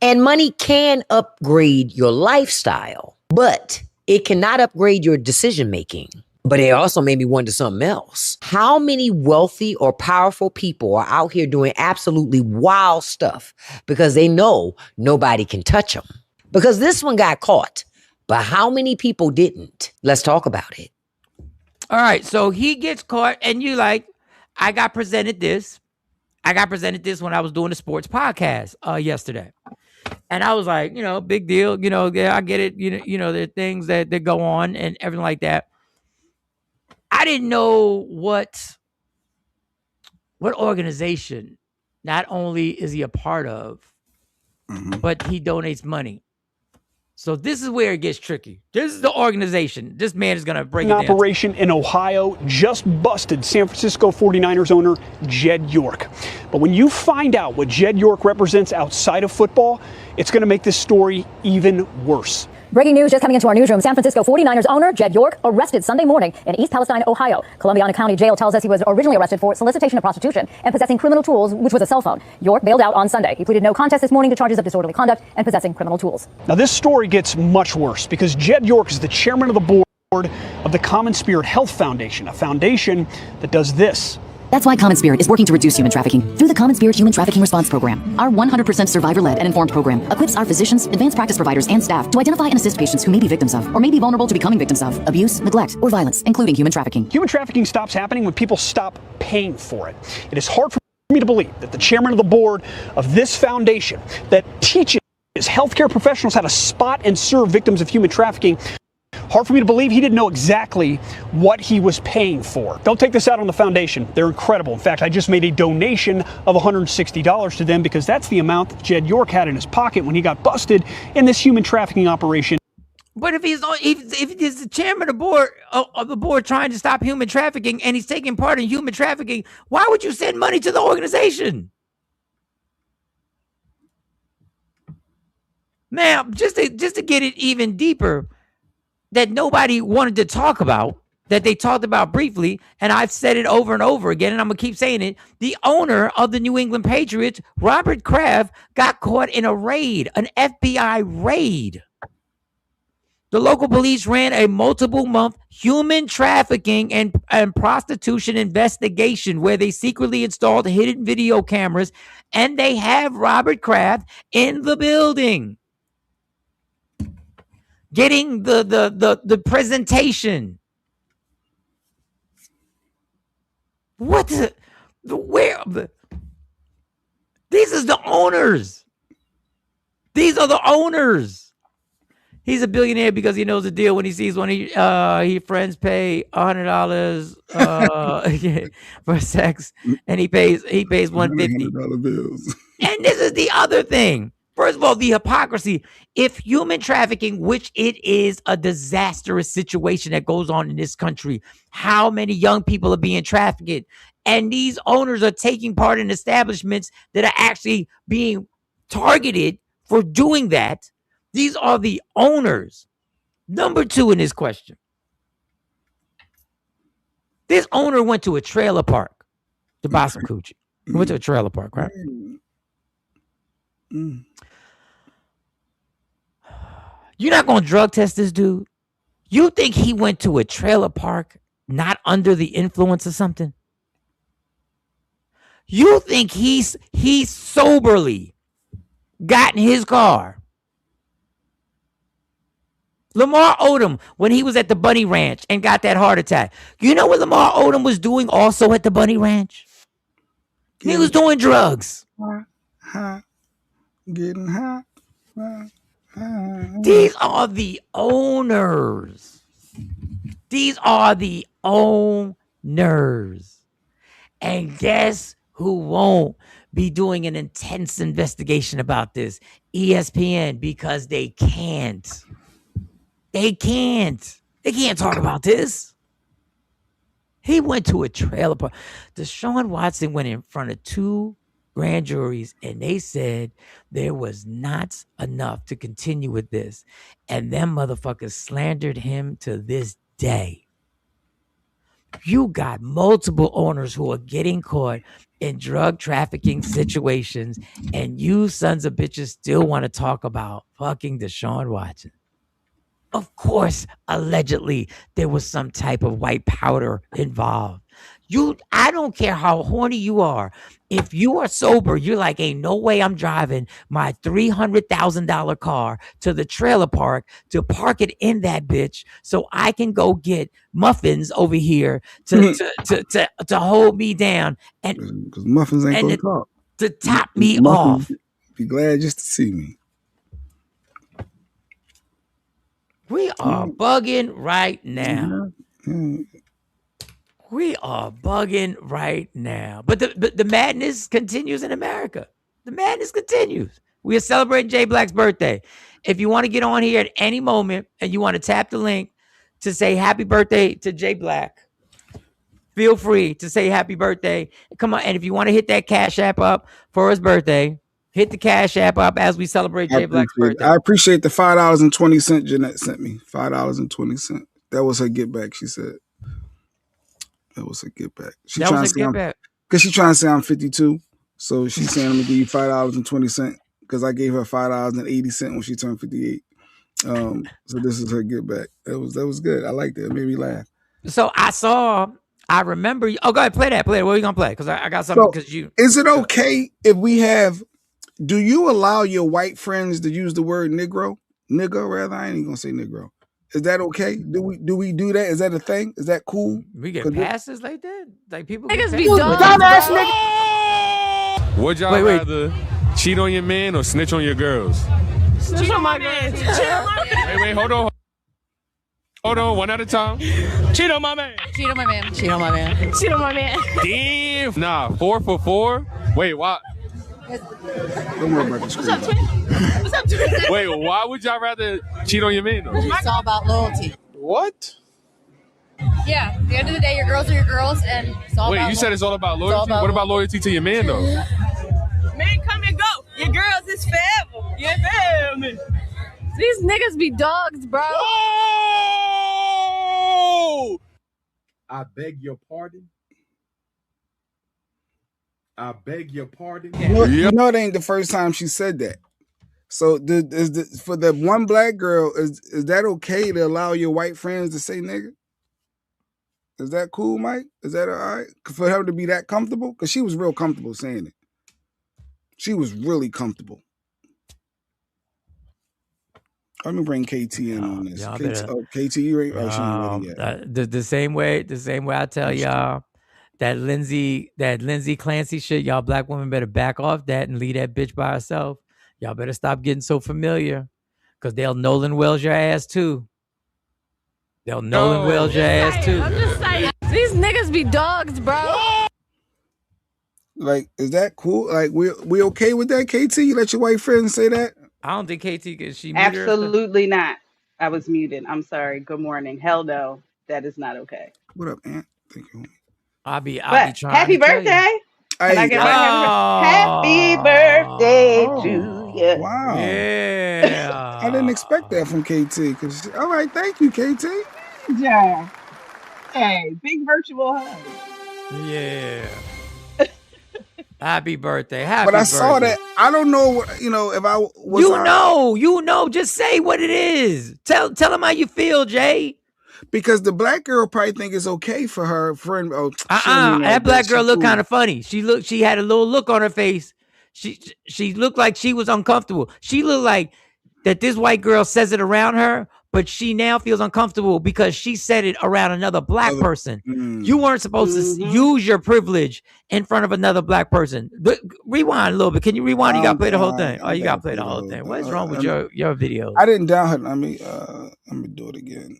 And money can upgrade your lifestyle, but it cannot upgrade your decision making. But it also made me wonder something else. How many wealthy or powerful people are out here doing absolutely wild stuff because they know nobody can touch them? Because this one got caught, but how many people didn't? Let's talk about it. All right, so he gets caught, and you like, I got presented this when I was doing the sports podcast yesterday. And I was like, big deal, I get it, there are things that go on and everything like that. I didn't know what organization not only is he a part of, but he donates money. So this is where it gets tricky. This is the organization. This man is going to break it down. An operation in Ohio just busted San Francisco 49ers owner Jed York. But when you find out what Jed York represents outside of football, it's going to make this story even worse. Breaking news just coming into our newsroom. San Francisco 49ers owner Jed York arrested Sunday morning in East Palestine, Ohio. Columbiana County Jail tells us he was originally arrested for solicitation of prostitution and possessing criminal tools, which was a cell phone. York bailed out on Sunday. He pleaded no contest this morning to charges of disorderly conduct and possessing criminal tools. Now, this story gets much worse because Jed York is the chairman of the board of the Common Spirit Health Foundation, a foundation that does this. That's why Common Spirit is working to reduce human trafficking through the Common Spirit Human Trafficking Response Program. Our 100% survivor-led and informed program equips our physicians, advanced practice providers, and staff to identify and assist patients who may be victims of or may be vulnerable to becoming victims of abuse, neglect, or violence, including human trafficking. Human trafficking stops happening when people stop paying for it. It is hard for me to believe that the chairman of the board of this foundation that teaches healthcare professionals how to spot and serve victims of human trafficking, hard for me to believe he didn't know exactly what he was paying for. Don't take this out on the foundation. They're incredible. In fact, I just made a donation of $160 to them because that's the amount that Jed York had in his pocket when he got busted in this human trafficking operation. But if he's the chairman of the board trying to stop human trafficking and he's taking part in human trafficking, why would you send money to the organization? Now, just to get it even deeper, that nobody wanted to talk about, that they talked about briefly, and I've said it over and over again, and I'm going to keep saying it. The owner of the New England Patriots, Robert Kraft, got caught in a raid, an FBI raid. The local police ran a multiple-month human trafficking and prostitution investigation where they secretly installed hidden video cameras, and they have Robert Kraft in the building, getting the presentation. What these is the owners. These are the owners. He's a billionaire because he knows the deal when he sees one. He friends pay $100 for sex, and he pays $150 bills. And this is the other thing. First of all, the hypocrisy. If human trafficking, which it is a disastrous situation that goes on in this country, how many young people are being trafficked? And these owners are taking part in establishments that are actually being targeted for doing that. These are the owners. Number two in this question. This owner went to a trailer park to buy some coochie. He went to a trailer park, right? You're not going to drug test this dude? You think he went to a trailer park not under the influence of something? You think he's soberly got in his car? Lamar Odom, when he was at the Bunny Ranch and got that heart attack, you know what Lamar Odom was doing also at the Bunny Ranch? He was doing drugs. Getting hot. These are the owners. These are the owners. And guess who won't be doing an intense investigation about this? ESPN, because they can't. They can't talk about this. He went to a trailer park. Deshaun Watson went in front of 2 grand juries, and they said there was not enough to continue with this. And them motherfuckers slandered him to this day. You got multiple owners who are getting caught in drug trafficking situations, and you sons of bitches still want to talk about fucking Deshaun Watson. Of course, allegedly, there was some type of white powder involved. I don't care how horny you are. If you are sober, you're like, ain't no way I'm driving my $300,000 car to the trailer park to park it in that bitch so I can go get muffins over here to hold me down and because muffins ain't gonna talk. To top me off. Be glad just to see me. We are bugging right now. We are bugging right now. But the madness continues in America. The madness continues. We are celebrating Jay Black's birthday. If you want to get on here at any moment and you want to tap the link to say happy birthday to Jay Black, feel free to say happy birthday. Come on. And if you want to hit that Cash App up for his birthday, hit the Cash App up as we celebrate Jay Black's birthday. I appreciate the $5.20 Jeanette sent me. $5.20. That was her get back, she said. That was a get back. That was a get back. Because she's trying to say I'm 52. So she's saying I'm going to give you $5.20 because I gave her $5.80 when she turned 58. So this is her get back. That was good. I liked it. It made me laugh. So I remember. Oh, go ahead, play that. What are you gonna play? Because I got something. Because Is it okay if we have? Do you allow your white friends to use the word Negro? Nigga, rather. I ain't even gonna say Negro. Is that okay? Do we do that? Is that a thing? Is that cool? We get passes like that? Like people Niggas get be passes? dumbass nigga. Would y'all rather cheat on your man or snitch on your girls? Snitch on my man. Wait, hold on. Hold on, one at a time. Cheat on my man. Cheat on my man. Cheat on my man. Cheat on my man. Damn. Nah, 4 for 4. Wait, why? Don't worry about the screen. What's up, Twin? Wait, why would y'all rather cheat on your man though? It's all about loyalty. What? Yeah, at the end of the day, your girls are your girls, and it's all about Wait, you said it's all about loyalty? all about What about loyalty to your man though? Men come and go. Your girls is forever. You feel me? These niggas be dogs, bro. Oh! I beg your pardon. I beg your pardon. You know it ain't the first time she said that. So for the one black girl, is that okay to allow your white friends to say nigga? Is that cool, Mike? Is that all right for her to be that comfortable? Because she was real comfortable saying it. She was really comfortable. Let me bring KT in on this. KT, you ready? Oh, she ain't ready yet. The same way I tell y'all that Lindsay Clancy shit, y'all black women better back off that and leave that bitch by herself. Y'all better stop getting so familiar, because they'll Nolan Wells your ass too. I'm just saying, these niggas be dogs, bro. Like, is that cool? Like, we okay with that, KT? You let your white friends say that? I don't think KT can. She Absolutely not. I was muted. I'm sorry. Good morning. Hell no. That is not okay. What up, Aunt? Thank you. I'll be trying. Happy birthday. Can I get happy birthday to you? Wow. Yeah. I didn't expect that from KT. All right, thank you, KT. Yeah. Hey, big virtual hug. Yeah. Happy birthday. But I saw that. I don't know, if I was. You know, just say what it is. Tell them how you feel, Jay. Because the black girl probably think it's okay for her friend. That black girl looked kind of funny. She had a little look on her face. She looked like she was uncomfortable. She looked like that this white girl says it around her, but she now feels uncomfortable because she said it around another black person. You weren't supposed to use your privilege in front of another black person. Rewind a little bit. Can you rewind? You got to play the whole thing. Oh, you got to play the whole thing. What is wrong with your videos? I didn't download. Let me do it again.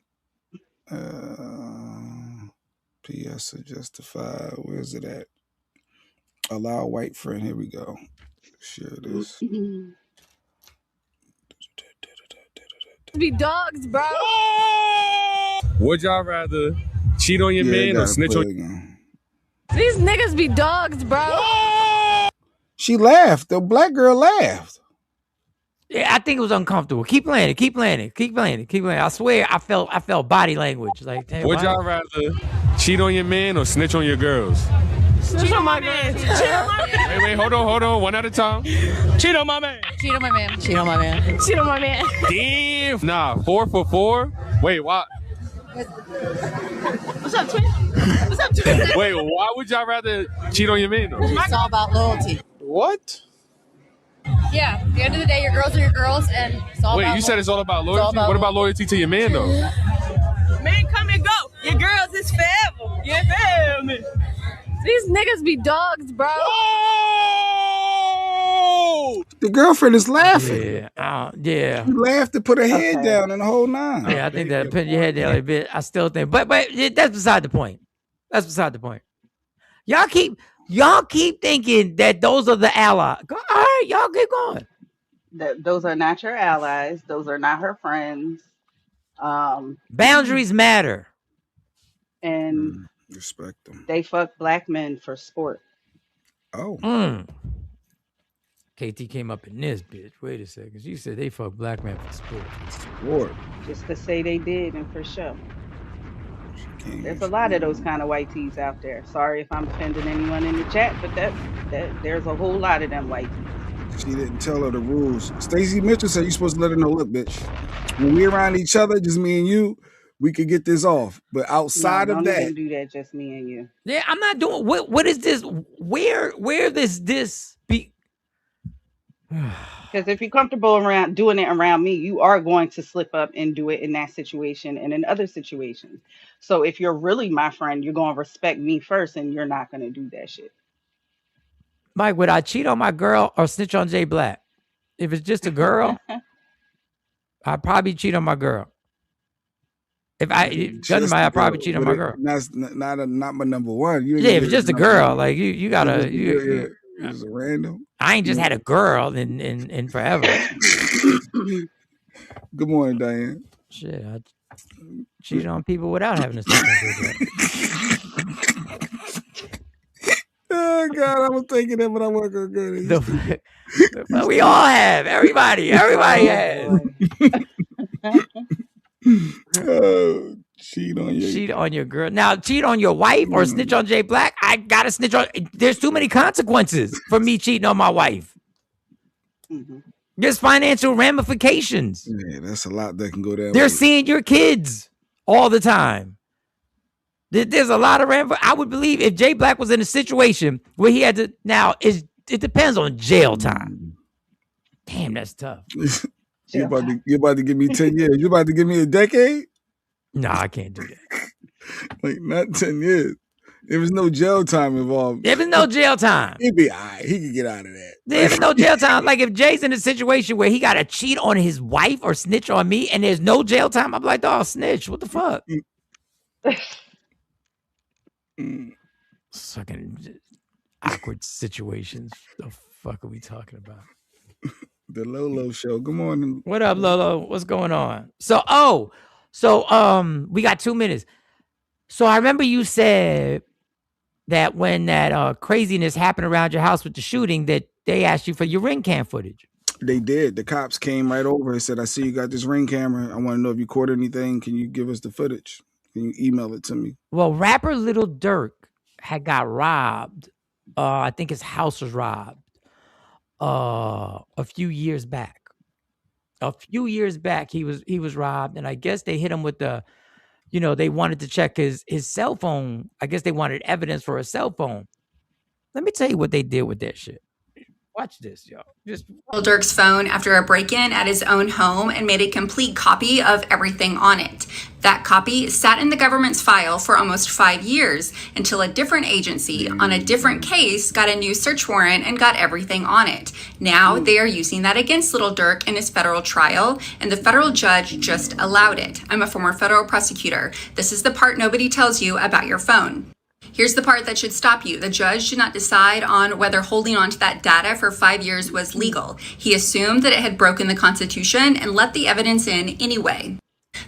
PS to justify. Where's it at? Allow white friend. Here we go. Share this. Be dogs, bro. Would y'all rather cheat on your man or snitch on? These niggas be dogs, bro. She laughed. The black girl laughed. Yeah, I think it was uncomfortable. Keep playing it. I swear, I felt body language. Like, damn, Would y'all rather cheat on your man or snitch on your girls? Cheat on my man. Wait, hold on, one at a time. Cheat on my man. Cheat on my man. Cheat on my man. Cheat on my man. Damn. Nah, 4 for 4. Wait, why? What's up, Twin? What's up, Twin? Wait, why would y'all rather cheat on your man though? It's all about loyalty. What? Yeah, at the end of the day, your girls are your girls, and it's all about Wait, you said it's all about loyalty? What about loyalty to your man though? Men come and go. Your girls is forever. You feel me? These niggas be dogs, bro. The girlfriend is laughing. Yeah. She laughed and put her head down and the whole nine. Yeah, I think that put your head down a bit. I still think, but that's beside the point. Y'all keep thinking that those are the allies. All right, y'all keep going. Those are not your allies. Those are not her friends. Boundaries matter. And respect them. They fuck black men for sport. Oh. KT came up in this bitch. Wait a second. She said they fuck black men for sport. Just to say they did and for sure. There's a lot of those kind of white tees out there. Sorry if I'm offending anyone in the chat, but that there's a whole lot of them white tees. She didn't tell her the rules. Stacey Mitchell said you're supposed to let her know, look, bitch, when we're around each other, just me and you, we could get this off. But outside No, of don't that, even do that. Just me and you. Yeah, I'm not doing. What is this? Where this be? Because if you're comfortable around doing it around me, you are going to slip up and do it in that situation and in other situations. So if you're really my friend, you're going to respect me first, and you're not going to do that shit. Mike, would I cheat on my girl or snitch on Jay Black? If it's just a girl, I'd probably cheat on my girl. If I'd probably cheat on my girl. That's not my number one. Yeah, if it's just a girl, like you gotta. It's a random. I ain't just had a girl in forever. Good morning, Diane. Shit, I cheated on people without having to sleep. Oh God, I was thinking that, but I wasn't gonna go there. But we all have. Everybody has. Cheat on your girl. Now, cheat on your wife or snitch on Jay Black. I gotta snitch on. There's too many consequences for me cheating on my wife. There's financial ramifications. Yeah, that's a lot that can go down. They're seeing your kids all the time. There's a lot of ramifications. I would believe if Jay Black was in a situation where he had to. Now, it depends on jail time. Damn, that's tough. You're about to give me 10 years. You about to give me a decade? No, I can't do that. Like, not 10 years. There was no jail time involved. There was no jail time. He'd be all right. He could get out of that. There's no jail time. Like, if Jay's in a situation where he got to cheat on his wife or snitch on me and there's no jail time, I'm like, dog, snitch. What the fuck? Fucking awkward situations. The fuck are we talking about? The Lolo Show. Good morning. What up, Lolo? What's going on? So we got 2 minutes. So I remember you said that when that craziness happened around your house with the shooting, that they asked you for your ring cam footage. They did. The cops came right over and said, I see you got this ring camera. I want to know if you caught anything. Can you give us the footage? Can you email it to me? Well, rapper Lil Durk had got robbed. I think his house was robbed a few years back. He was robbed, and I guess they hit him with the, they wanted to check his cell phone. I guess they wanted evidence for a cell phone. Let me tell you what they did with that shit. Watch this, y'all. Lil Durk's phone after a break-in at his own home and made a complete copy of everything on it. That copy sat in the government's file for almost 5 years until a different agency on a different case got a new search warrant and got everything on it. Now they are using that against Lil Durk in his federal trial, and the federal judge just allowed it. I'm a former federal prosecutor. This is the part nobody tells you about your phone. Here's the part that should stop you. The judge did not decide on whether holding on to that data for 5 years was legal. He assumed that it had broken the Constitution and let the evidence in anyway.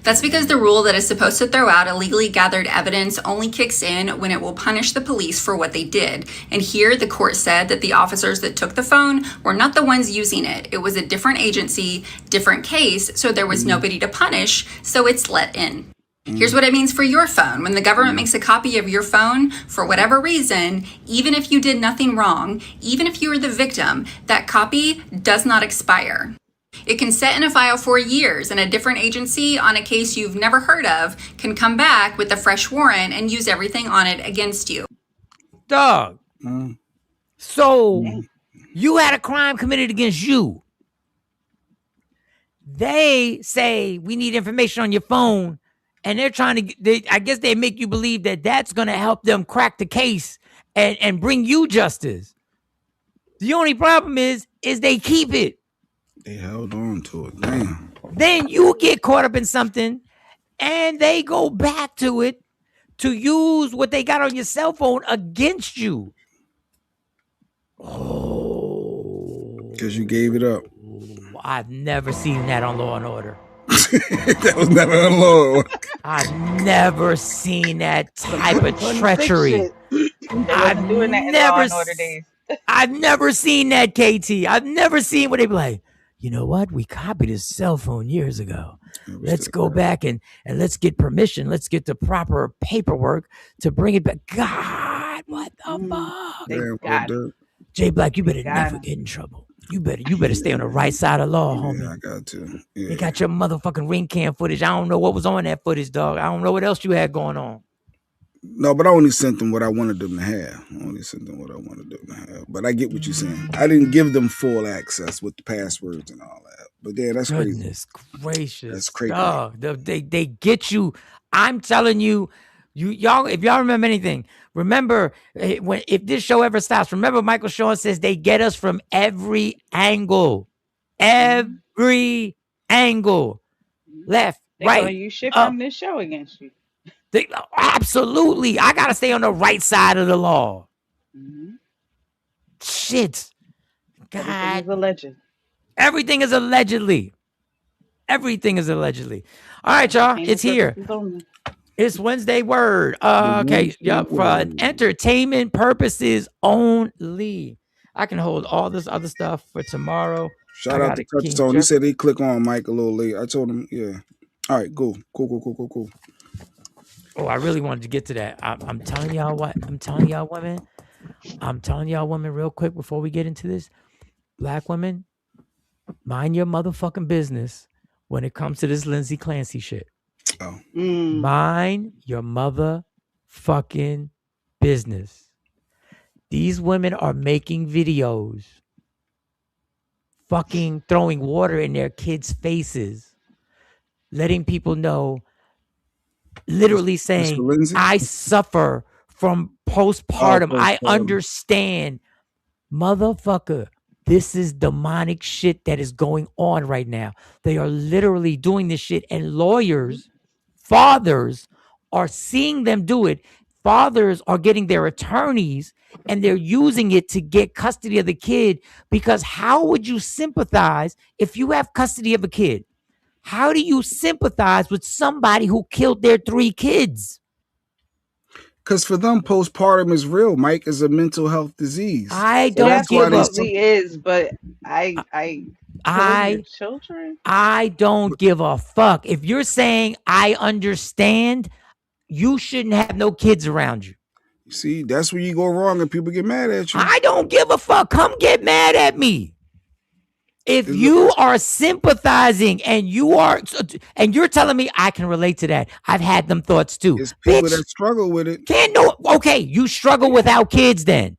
That's because the rule that is supposed to throw out illegally gathered evidence only kicks in when it will punish the police for what they did. And here the court said that the officers that took the phone were not the ones using it. It was a different agency, different case, so there was nobody to punish, so it's let in. Here's what it means for your phone. When the government makes a copy of your phone, for whatever reason, even if you did nothing wrong, even if you were the victim, that copy does not expire. It can sit in a file for years, and a different agency on a case you've never heard of can come back with a fresh warrant and use everything on it against you. Dog. So you had a crime committed against you. They say we need information on your phone. And they're trying to, I guess they make you believe that that's going to help them crack the case and bring you justice. The only problem is they keep it. They held on to it. Damn. Then you get caught up in something and they go back to it to use what they got on your cell phone against you. Oh. Because you gave it up. I've never seen that on Law and Order. That was never on Law. I've never seen that type of treachery. I've never seen that, KT. I've never seen what they be like, you know what? We copied his cell phone years ago. Let's go back and let's get permission. Let's get the proper paperwork to bring it back. God, what the fuck? Damn, Jay Black, you better never get in trouble. You better stay on the right side of law, homie. Yeah, I got to. Yeah. They got your motherfucking ring cam footage. I don't know what was on that footage, dog. I don't know what else you had going on. No, but I only sent them what I wanted them to have. But I get what you're saying. I didn't give them full access with the passwords and all that. But yeah, that's crazy. Goodness gracious. That's crazy. Dog, they get you. I'm telling you, y'all, if y'all remember anything, remember if this show ever stops, remember Michael Sean says they get us from every angle. Every angle. Left, They're right. gonna use shit up. from this show against you. Absolutely. I gotta stay on the right side of the law. Shit. God. Everything is allegedly. Everything is allegedly. All right, y'all. It's here. It's Wednesday word. Okay. Yep. For entertainment purposes only. I can hold all this other stuff for tomorrow. Shout out to Touchstone. He said he click on Mike a little late. I told him, yeah. All right, cool. Oh, I really wanted to get to that. I'm telling y'all what. I'm telling y'all women real quick before we get into this. Black women, mind your motherfucking business when it comes to this Lindsay Clancy shit. Oh. Mind your motherfucking business. These women are making videos, fucking throwing water in their kids' faces, letting people know, literally saying, I suffer from postpartum. I understand. Motherfucker, this is demonic shit that is going on right now. They are literally doing this shit, and lawyers, fathers are seeing them do it. Fathers are getting their attorneys and they're using it to get custody of the kid, because how would you sympathize if you have custody of a kid? How do you sympathize with somebody who killed their 3 kids? Because for them, postpartum is real. Mike is a mental health disease. I don't give a but children. I don't give a fuck. If you're saying I understand, you shouldn't have no kids around you. See, that's where you go wrong and people get mad at you. I don't give a fuck. Come get mad at me. If you are sympathizing and you're telling me I can relate to that, I've had them thoughts too. It's people that struggle with it. Okay, you struggle without kids then.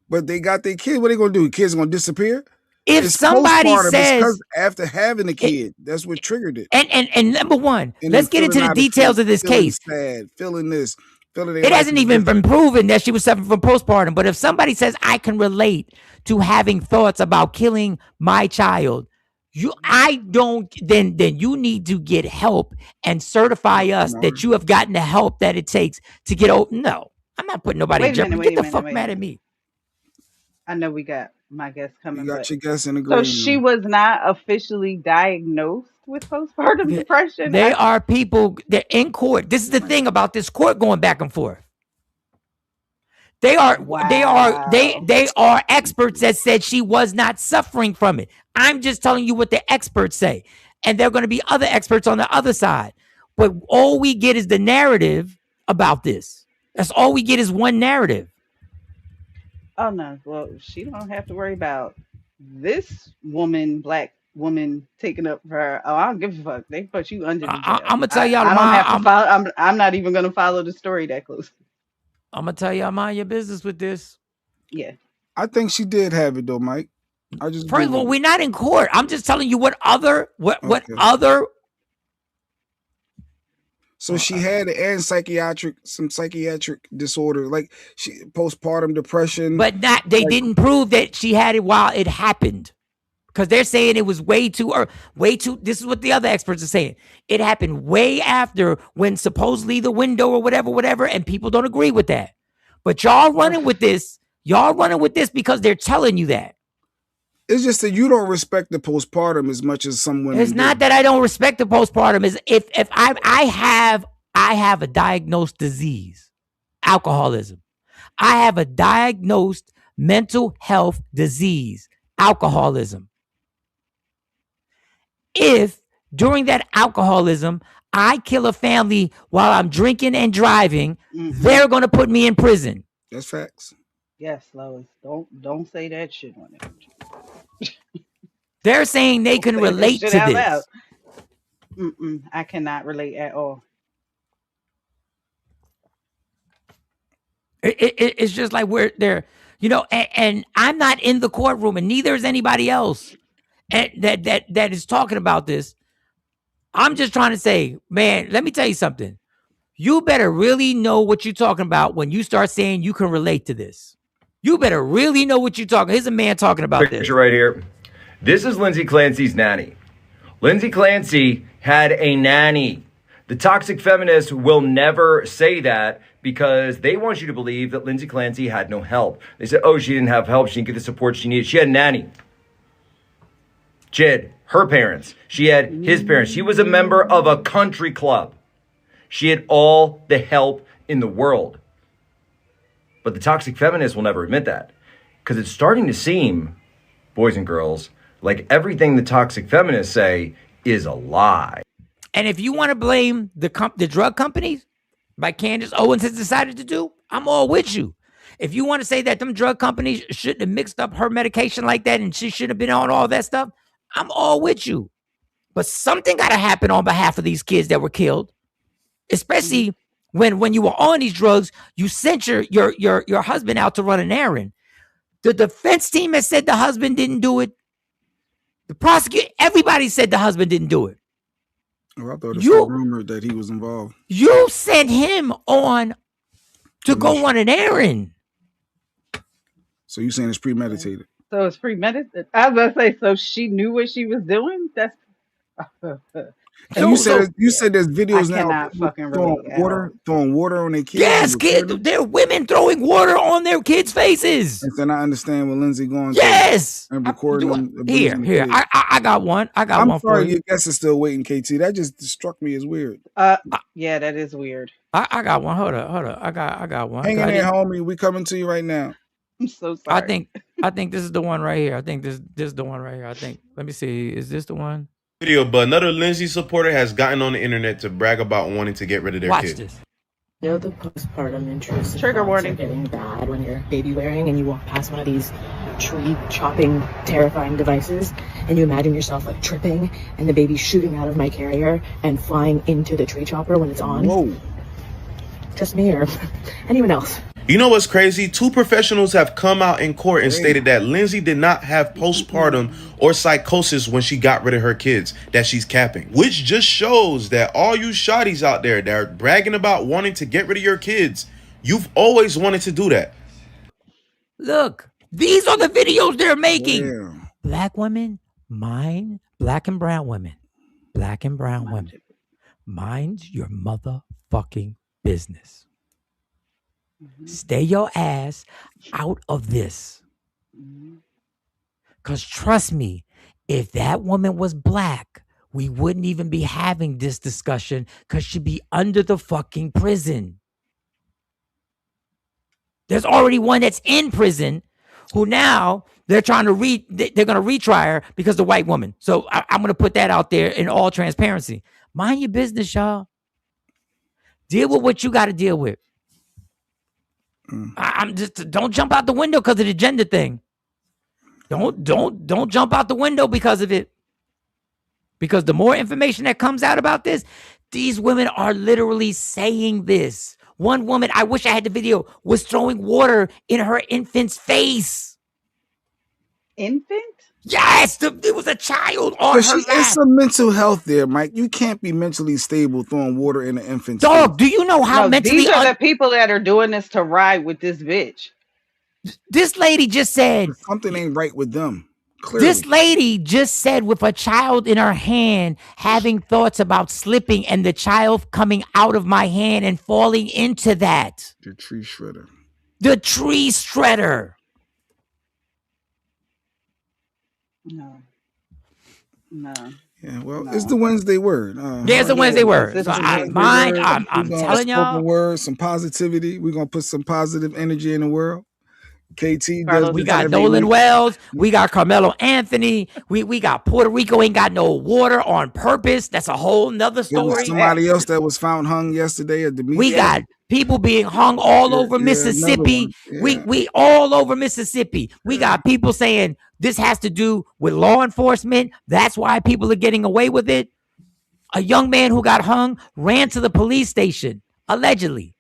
But they got their kids. What are they gonna do? Kids gonna disappear? If somebody says after having a kid, that's what triggered it. And number one, let's get into the details of this case. Sad, feeling this. It hasn't even been proven that she was suffering from postpartum. But if somebody says I can relate to having thoughts about killing my child, then you need to get help and certify us that you have gotten the help that it takes to get over. No, I'm not putting nobody in jeopardy. Get the fuck mad at me. I know we got my guest coming. You got your guest in the green. So she was not officially diagnosed with postpartum depression. They are people. They're in court. This is the thing about this court going back and forth. They are experts that said she was not suffering from it. I'm just telling you what the experts say, and there are going to be other experts on the other side. But all we get is the narrative about this. That's all we get is one narrative. Oh no! Well, she don't have to worry about this black woman taking up for her. Oh, I don't give a fuck. They put you under the jail. I'm gonna tell y'all. I'm not even gonna follow the story that close. I'm gonna tell y'all, mind your business with this. Yeah, I think she did have it though, Mike. First of all, we're not in court. I'm just telling you what other. So she had some psychiatric disorder, like postpartum depression. But they didn't prove that she had it while it happened, because they're saying it was way too. This is what the other experts are saying. It happened way after, when supposedly the window or whatever, and people don't agree with that. But y'all running with this. Y'all running with this because they're telling you that. It's just that you don't respect the postpartum as much as some women. It's not that I don't respect the postpartum. Is if I have a diagnosed disease, alcoholism. I have a diagnosed mental health disease, alcoholism. If during that alcoholism I kill a family while I'm drinking and driving, they're going to put me in prison. That's facts. Yes, Lois. Don't say that shit on it. They're saying they can relate to this. I cannot relate at all. It's just like we're there, you know, and I'm not in the courtroom, and neither is anybody else that is talking about this. I'm just trying to say, man, let me tell you something. You better really know what you're talking about when you start saying you can relate to this. You better really know what you're talking. Here's a man talking about this. Picture right here. This is Lindsay Clancy's nanny. Lindsay Clancy had a nanny. The toxic feminists will never say that because they want you to believe that Lindsay Clancy had no help. They said, oh, she didn't have help. She didn't get the support she needed. She had a nanny. She had her parents. She had his parents. She was a member of a country club. She had all the help in the world. But the toxic feminists will never admit that because it's starting to seem, boys and girls, like everything the toxic feminists say is a lie. And if you want to blame the drug companies, like Candace Owens has decided to do, I'm all with you. If you want to say that them drug companies shouldn't have mixed up her medication like that and she should have been on all that stuff, I'm all with you. But something got to happen on behalf of these kids that were killed, especially when you were on these drugs. You sent your husband out to run an errand. The defense team has said the husband didn't do it. The prosecutor, everybody said the husband didn't do it. Oh, I thought it was rumored that he was involved. You sent him on to go on an errand. So you saying it's premeditated? So it's premeditated. I was about to say, so she knew what she was doing. That's. And you said there's videos now throwing water on their kids. Yes, kids. There are women throwing water on their kids' faces. And then I understand what Lindsay going. Yes, and recording them. Here. I got one. I'm one sorry, for you. Your guest is still waiting, KT. That just struck me as weird. Yeah, that is weird. I got one. Hold up. I got one. Hang in there, homie. We coming to you right now. I'm so sorry. I think this is the one right here. I think this is the one right here. I think. Let me see. Is this the one? Video, but another Lindsay supporter has gotten on the internet to brag about wanting to get rid of their kid. This. You know, the postpartum intrusive trigger warning getting bad when you're baby wearing and you walk past one of these tree chopping terrifying devices and you imagine yourself like tripping and the baby shooting out of my carrier and flying into the tree chopper when it's on. Whoa. Just me or anyone else? You know what's crazy? 2 professionals have come out in court and stated that Lindsay did not have postpartum or psychosis when she got rid of her kids, that she's capping. Which just shows that all you shotties out there that are bragging about wanting to get rid of your kids, you've always wanted to do that. Look, these are the videos they're making. Yeah. Black women, black and brown women. Black and brown women. Mind your motherfucking business. Stay your ass out of this. Because trust me, if that woman was black, we wouldn't even be having this discussion because she'd be under the fucking prison. There's already one that's in prison who now they're trying to they're going to retry her because the white woman. So I'm going to put that out there in all transparency. Mind your business, y'all. Deal with what you got to deal with. I'm just don't jump out the window because of the gender thing. Don't jump out the window because of it. Because the more information that comes out about this, these women are literally saying this. One woman, I wish I had the video, was throwing water in her infant's face. Infant? Yes, it was a child on her lap. There's some mental health there, Mike. You can't be mentally stable throwing water in an infant's face. Dog, do you know how mentally... These are the people that are doing this to ride with this bitch. This lady just said... Something ain't right with them. Clearly. This lady just said with a child in her hand, having thoughts about slipping and the child coming out of my hand and falling into that. The tree shredder. The tree shredder. No. Yeah, well, it's the Wednesday word. It's the Wednesday word. So I'm telling y'all. Word, some positivity. We're going to put some positive energy in the world. KT does. We got Nolan Wells. We got Carmelo Anthony. We got Puerto Rico ain't got no water on purpose. That's a whole nother story. Somebody else that was found hung yesterday at the meeting. We got People being hung all over Mississippi. We all over Mississippi. We got people saying this has to do with law enforcement. That's why people are getting away with it. A young man who got hung ran to the police station, allegedly.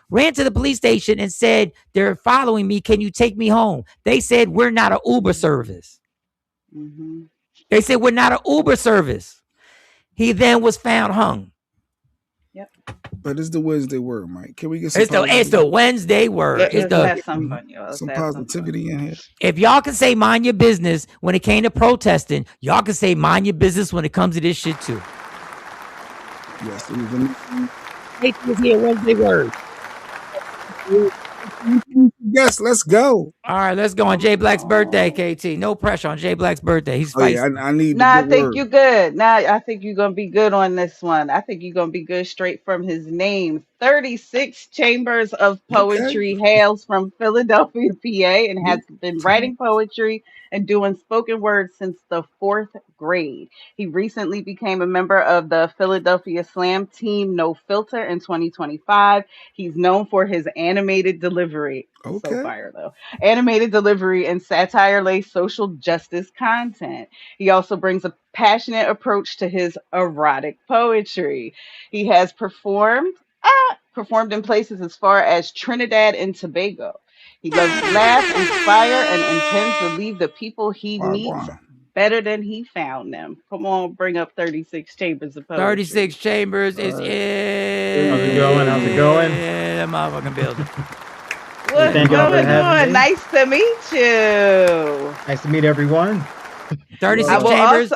Ran to the police station and said, they're following me. Can you take me home? They said, we're not an Uber service. Mm-hmm. They said, we're not an Uber service. He then was found hung. Yep. But it's the Wednesday word, Mike. Can we get some It's the Wednesday word. Let's have some positivity in here. If y'all can say mind your business when it came to protesting, y'all can say mind your business when it comes to this shit too. Yes, It's here Wednesday word. Yes, let's go. All right, let's go on Jay Black's birthday, KT. No pressure on Jay Black's birthday. He's feisty. I need. Nah, I think you're good. Nah, I think you're gonna be good on this one. I think you're gonna be good straight from his name. 36 Chambers of Poetry hails from Philadelphia, PA, and has been writing poetry and doing spoken word since the 4th grade. He recently became a member of the Philadelphia Slam team No Filter in 2025. He's known for his animated delivery. So fire though. Animated delivery and satire-laced social justice content. He also brings a passionate approach to his erotic poetry. He has performed in places as far as Trinidad and Tobago. He loves to laugh, inspire, and intends to leave the people he meets better than he found them. Come on, bring up 36 Chambers of Poetry. 36 Chambers is in. How's it going? How's it going? In the motherfucking building. What's going on? Nice to meet you. Nice to meet everyone. 36 Chambers.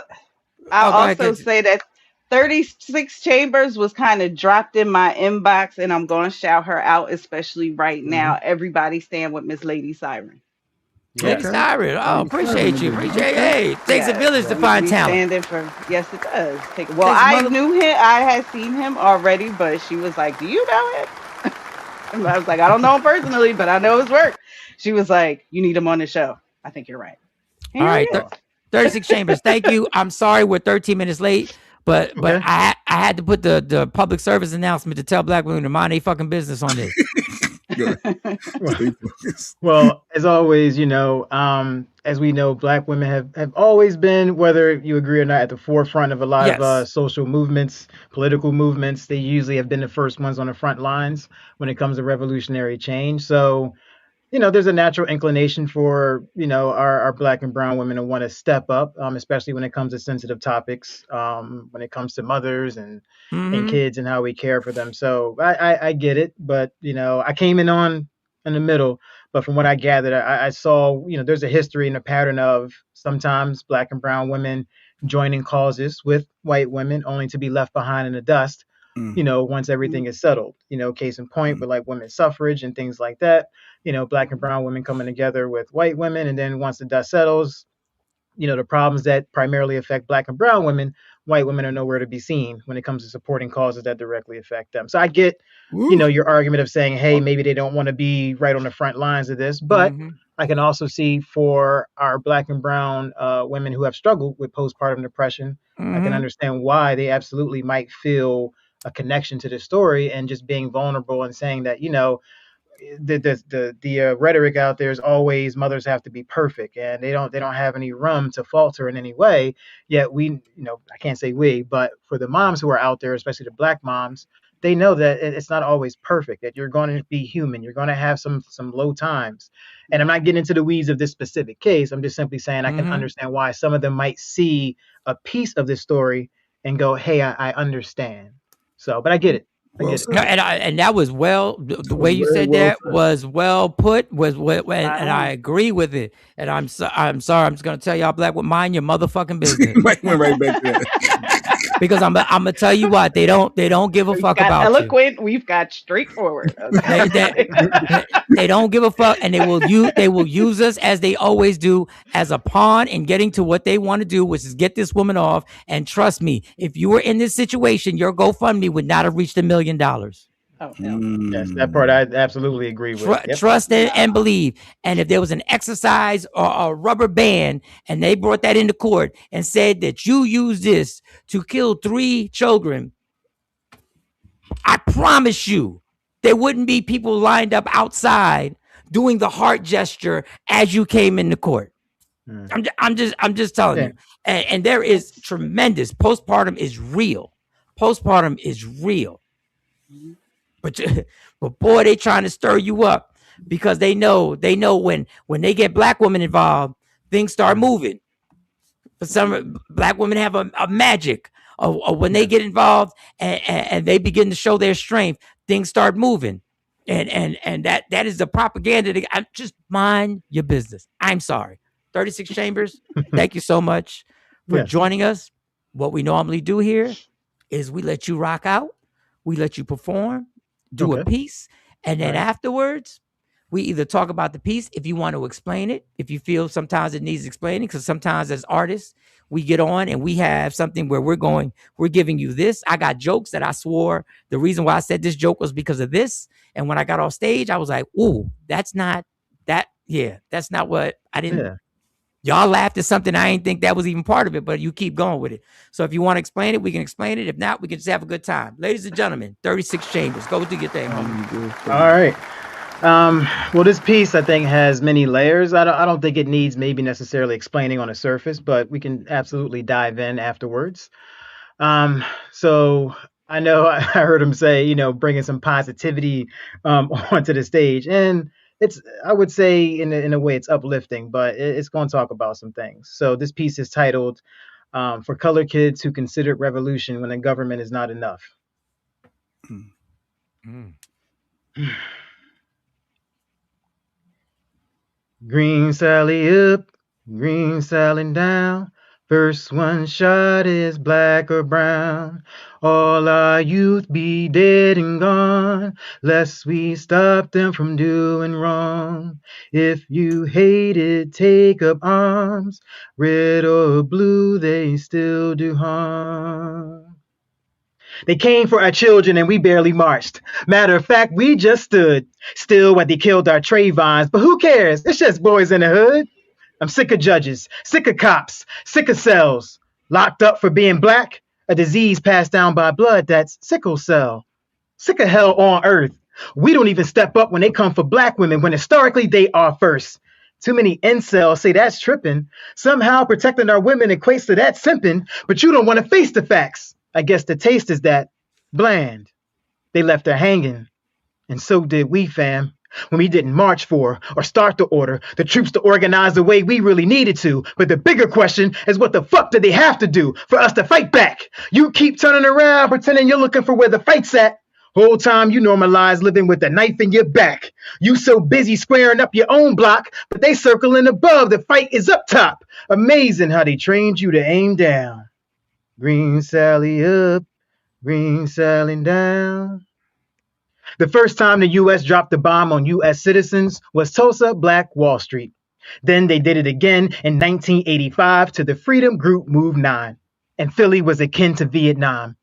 I'll also say that 36 Chambers was kind of dropped in my inbox, and I'm going to shout her out, especially right now. Everybody stand with Miss Lady Siren. Lady Siren. Oh, appreciate you. Hey, takes a village to find talent. Yes, it does. I knew him. I had seen him already, but she was like, "Do you know him?" And I was like, "I don't know him personally, but I know his work." She was like, "You need him on the show." I think you're right. All right, 36 Chambers. Thank you. I'm sorry we're 13 minutes late. But I had to put the public service announcement to tell black women to mind their fucking business on this. Well, as always, as we know, black women have always been, whether you agree or not, at the forefront of a lot of social movements, political movements. They usually have been the first ones on the front lines when it comes to revolutionary change. So, there's a natural inclination for, our black and brown women to want to step up, especially when it comes to sensitive topics, when it comes to mothers and kids and how we care for them. So I get it. But, I came in the middle. But from what I gathered, I saw, there's a history and a pattern of sometimes black and brown women joining causes with white women only to be left behind in the dust, once everything is settled. Case in point with like women's suffrage and things like that. Black and brown women coming together with white women. And then once the dust settles, the problems that primarily affect black and brown women, white women are nowhere to be seen when it comes to supporting causes that directly affect them. So I get, your argument of saying, hey, maybe they don't want to be right on the front lines of this. But I can also see for our black and brown women who have struggled with postpartum depression, I can understand why they absolutely might feel a connection to the story and just being vulnerable and saying that, the rhetoric out there is always mothers have to be perfect and they don't have any room to falter in any way. Yet we, I can't say we, but for the moms who are out there, especially the black moms, they know that it's not always perfect, that you're going to be human. You're going to have some low times. And I'm not getting into the weeds of this specific case. I'm just simply saying I can understand why some of them might see a piece of this story and go, hey, I understand. So, but I get it. No, and that was the way you said that was well put, and I agree with it. And I'm sorry, I'm just gonna tell y'all black women, mind your motherfucking business. Went right back there. Because I'm gonna tell you what, they don't give a fuck about eloquent, we've got straightforward. They don't give a fuck, and they will use us as they always do as a pawn in getting to what they want to do, which is get this woman off. And trust me, if you were in this situation, your GoFundMe would not have reached $1 million. Oh, no. Yes, that part I absolutely agree with. Trust and believe. And if there was an exercise or a rubber band and they brought that into court and said that you used this to kill 3 children, I promise you there wouldn't be people lined up outside doing the heart gesture as you came into court. I'm just telling you. And there is tremendous postpartum is real. Postpartum is real. But boy, they trying to stir you up because they know when they get black women involved, things start moving. But some black women have a magic of when they get involved and they begin to show their strength, things start moving. And that is the propaganda. Just mind your business. I'm sorry. 36 Chambers, thank you so much for joining us. What we normally do here is we let you rock out. We let you perform, do a piece. And then afterwards, we either talk about the piece if you want to explain it, if you feel sometimes it needs explaining, because sometimes as artists, we get on and we have something where we're giving you this. I got jokes that I swore the reason why I said this joke was because of this. And when I got off stage, I was like, ooh, that's not what I didn't. Yeah. Y'all laughed at something I didn't think that was even part of it, but you keep going with it. So if you want to explain it, we can explain it. If not, we can just have a good time. Ladies and gentlemen, 36 Chambers. Go do your thing. All right. Well, this piece, I think, has many layers. I don't think it needs maybe necessarily explaining on the surface, but we can absolutely dive in afterwards. So I know I heard him say, bringing some positivity onto the stage. And I would say in a way it's uplifting, but it's going to talk about some things. So this piece is titled For Colored Kids Who Consider Revolution When the Government Is Not Enough. Green Sally up, green Sally down. First one shot is black or brown. All our youth be dead and gone, lest we stop them from doing wrong. If you hate it, take up arms. Red or blue, they still do harm. They came for our children and we barely marched. Matter of fact, we just stood still when they killed our Trayvons. But who cares? It's just boys in the hood. I'm sick of judges, sick of cops, sick of cells. Locked up for being black, a disease passed down by blood that's sickle cell. Sick of hell on earth. We don't even step up when they come for black women when historically they are first. Too many incels say that's tripping. Somehow protecting our women equates to that simping, but you don't want to face the facts. I guess the taste is that bland. They left her hanging, and so did we, fam. When we didn't march for or start the order, the troops to organize the way we really needed to. But the bigger question is what the fuck did they have to do for us to fight back? You keep turning around pretending you're looking for where the fight's at. Whole time you normalize living with a knife in your back. You so busy squaring up your own block, but they circling above. The fight is up top. Amazing how they trained you to aim down. Green Sally up, green Sally down. The first time the U.S. dropped the bomb on U.S. citizens was Tulsa, Black Wall Street. Then they did it again in 1985 to the Freedom Group Move 9. And Philly was akin to Vietnam.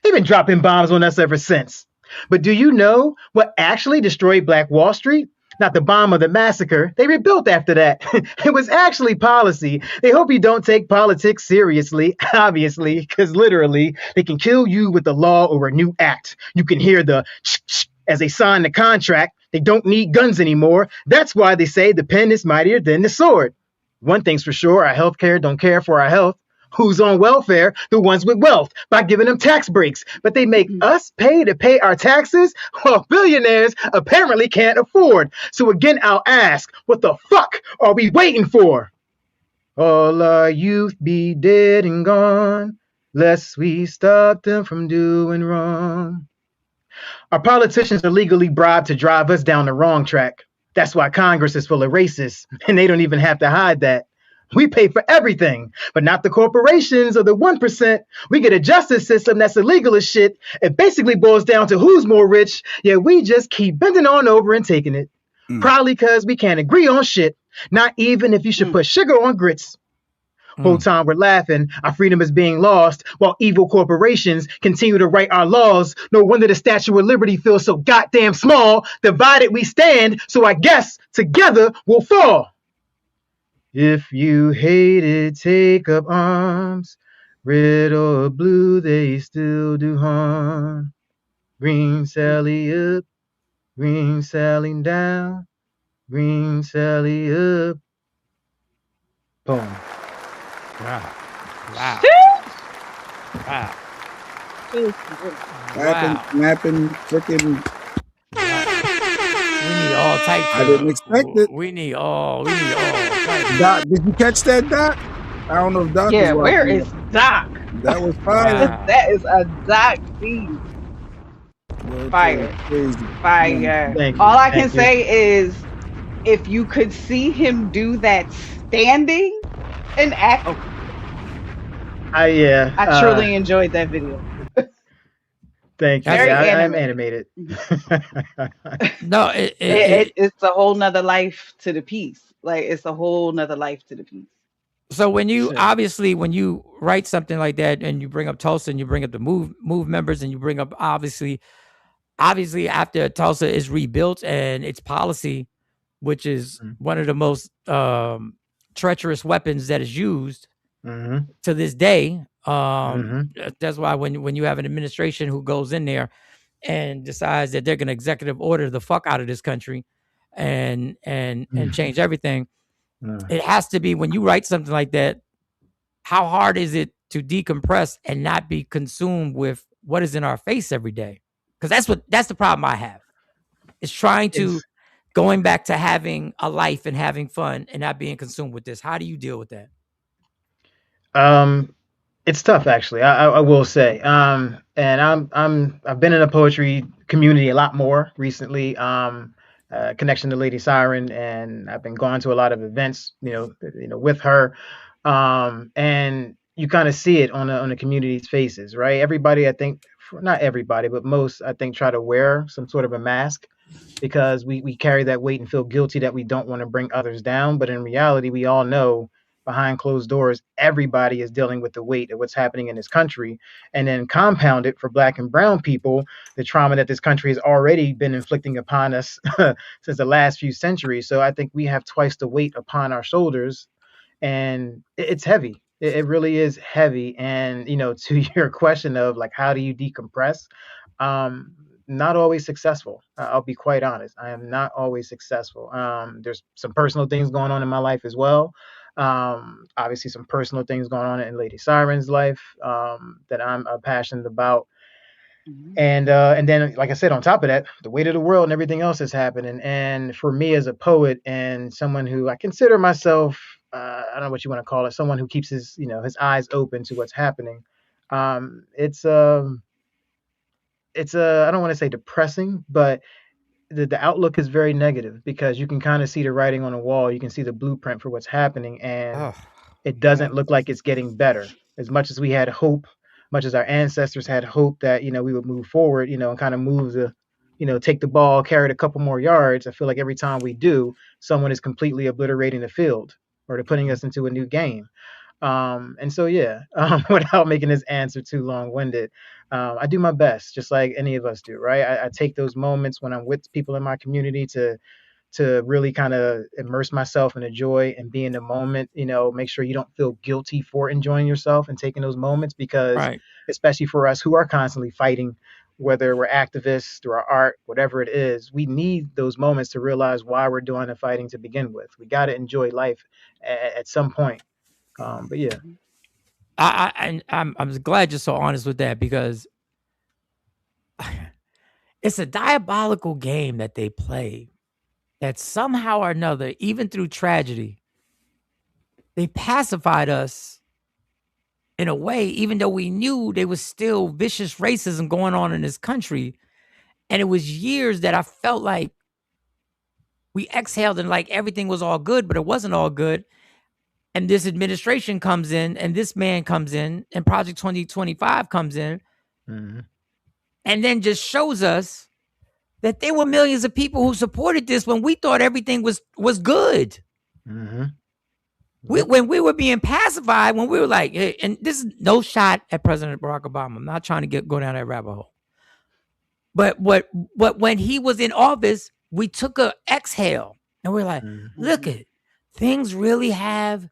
They've been dropping bombs on us ever since. But do you know what actually destroyed Black Wall Street? Not the bomb or the massacre. They rebuilt after that. It was actually policy. They hope you don't take politics seriously, obviously, because literally they can kill you with the law or a new act. You can hear the shh as they sign the contract. They don't need guns anymore. That's why they say the pen is mightier than the sword. One thing's for sure, our healthcare don't care for our health. Who's on welfare? The ones with wealth, by giving them tax breaks. But they make us pay to pay our taxes? Well, billionaires apparently can't afford. So again, I'll ask, what the fuck are we waiting for? All our youth be dead and gone, lest we stop them from doing wrong. Our politicians are legally bribed to drive us down the wrong track. That's why Congress is full of racists, and they don't even have to hide that. We pay for everything, but not the corporations or the 1%. We get a justice system that's illegal as shit. It basically boils down to who's more rich, yet we just keep bending on over and taking it. Probably because we can't agree on shit, not even if you should put sugar on grits. Whole time we're laughing, our freedom is being lost, while evil corporations continue to write our laws. No wonder the Statue of Liberty feels so goddamn small. Divided we stand, so I guess together we'll fall. If you hate it, take up arms. Red or blue, they still do harm. Green Sally up, Green Sally down, Green Sally up. Boom. Wow. Wow. Wow. Snapping, freaking. We need all types. I didn't expect it. We need all types. Doc, did you catch that, Doc? I don't know if Doc. Yeah, was where watching is Doc? That was fire. Wow. That is a Doc scene. Fire. Crazy. Fire. Thank you. All I can Thank you. say is, if you could see him do that standing and act, I truly enjoyed that video. Thank you. Very I'm animated. animated. No, it's a whole nother life to the piece. Like, it's a whole nother life to the piece. So when you obviously when you write something like that and you bring up Tulsa and you bring up the move members and you bring up obviously after Tulsa is rebuilt and its policy, which is one of the most treacherous weapons that is used to this day. That's why when you have an administration who goes in there and decides that they're going to executive order the fuck out of this country and change everything, it has to be, when you write something like that, how hard is it to decompress and not be consumed with what is in our face every day? Because that's the problem I have. It's trying to going back to having a life and having fun and not being consumed with this. How do you deal with that? It's tough, actually. I will say. And I've been in the poetry community a lot more recently. Connection to Lady Siren, and I've been going to a lot of events, with her. And you kind of see it on the community's faces, right? Everybody, I think, not everybody, but most, I think, try to wear some sort of a mask because we carry that weight and feel guilty that we don't want to bring others down. But in reality, we all know behind closed doors, everybody is dealing with the weight of what's happening in this country. And then compound it for Black and brown people, the trauma that this country has already been inflicting upon us since the last few centuries. So I think we have twice the weight upon our shoulders, and it's heavy. It really is heavy. And, to your question of like, how do you decompress? Not always successful. I'll be quite honest. I am not always successful. There's some personal things going on in my life as well. Obviously some personal things going on in Lady Siren's life that I'm passionate about. And then, like I said, on top of that, the weight of the world and everything else is happening. And for me as a poet and someone who I consider myself, I don't know what you want to call it, someone who keeps his eyes open to what's happening. It's I don't want to say depressing, but the outlook is very negative because you can kind of see the writing on the wall. You can see the blueprint for what's happening, and it doesn't look like it's getting better. As much as we had hope, much as our ancestors had hope that, we would move forward, and kind of move the, take the ball, carry it a couple more yards. I feel like every time we do, someone is completely obliterating the field or they're putting us into a new game. And so, without making this answer too long-winded, I do my best, just like any of us do, right? I take those moments when I'm with people in my community to really kind of immerse myself in the joy and be in the moment, make sure you don't feel guilty for enjoying yourself and taking those moments, because especially for us who are constantly fighting, whether we're activists through our art, whatever it is, we need those moments to realize why we're doing the fighting to begin with. We got to enjoy life at some point. But yeah, I'm glad you're so honest with that, because it's a diabolical game that they play that somehow or another, even through tragedy, they pacified us in a way, even though we knew there was still vicious racism going on in this country. And it was years that I felt like we exhaled and like everything was all good, but it wasn't all good. And this administration comes in, and this man comes in, and Project 2025 comes in, and then just shows us that there were millions of people who supported this when we thought everything was good. When we were being pacified, when we were like, hey, and this is no shot at President Barack Obama. I'm not trying to go down that rabbit hole. But when he was in office, we took a exhale, and we're like, look at things really have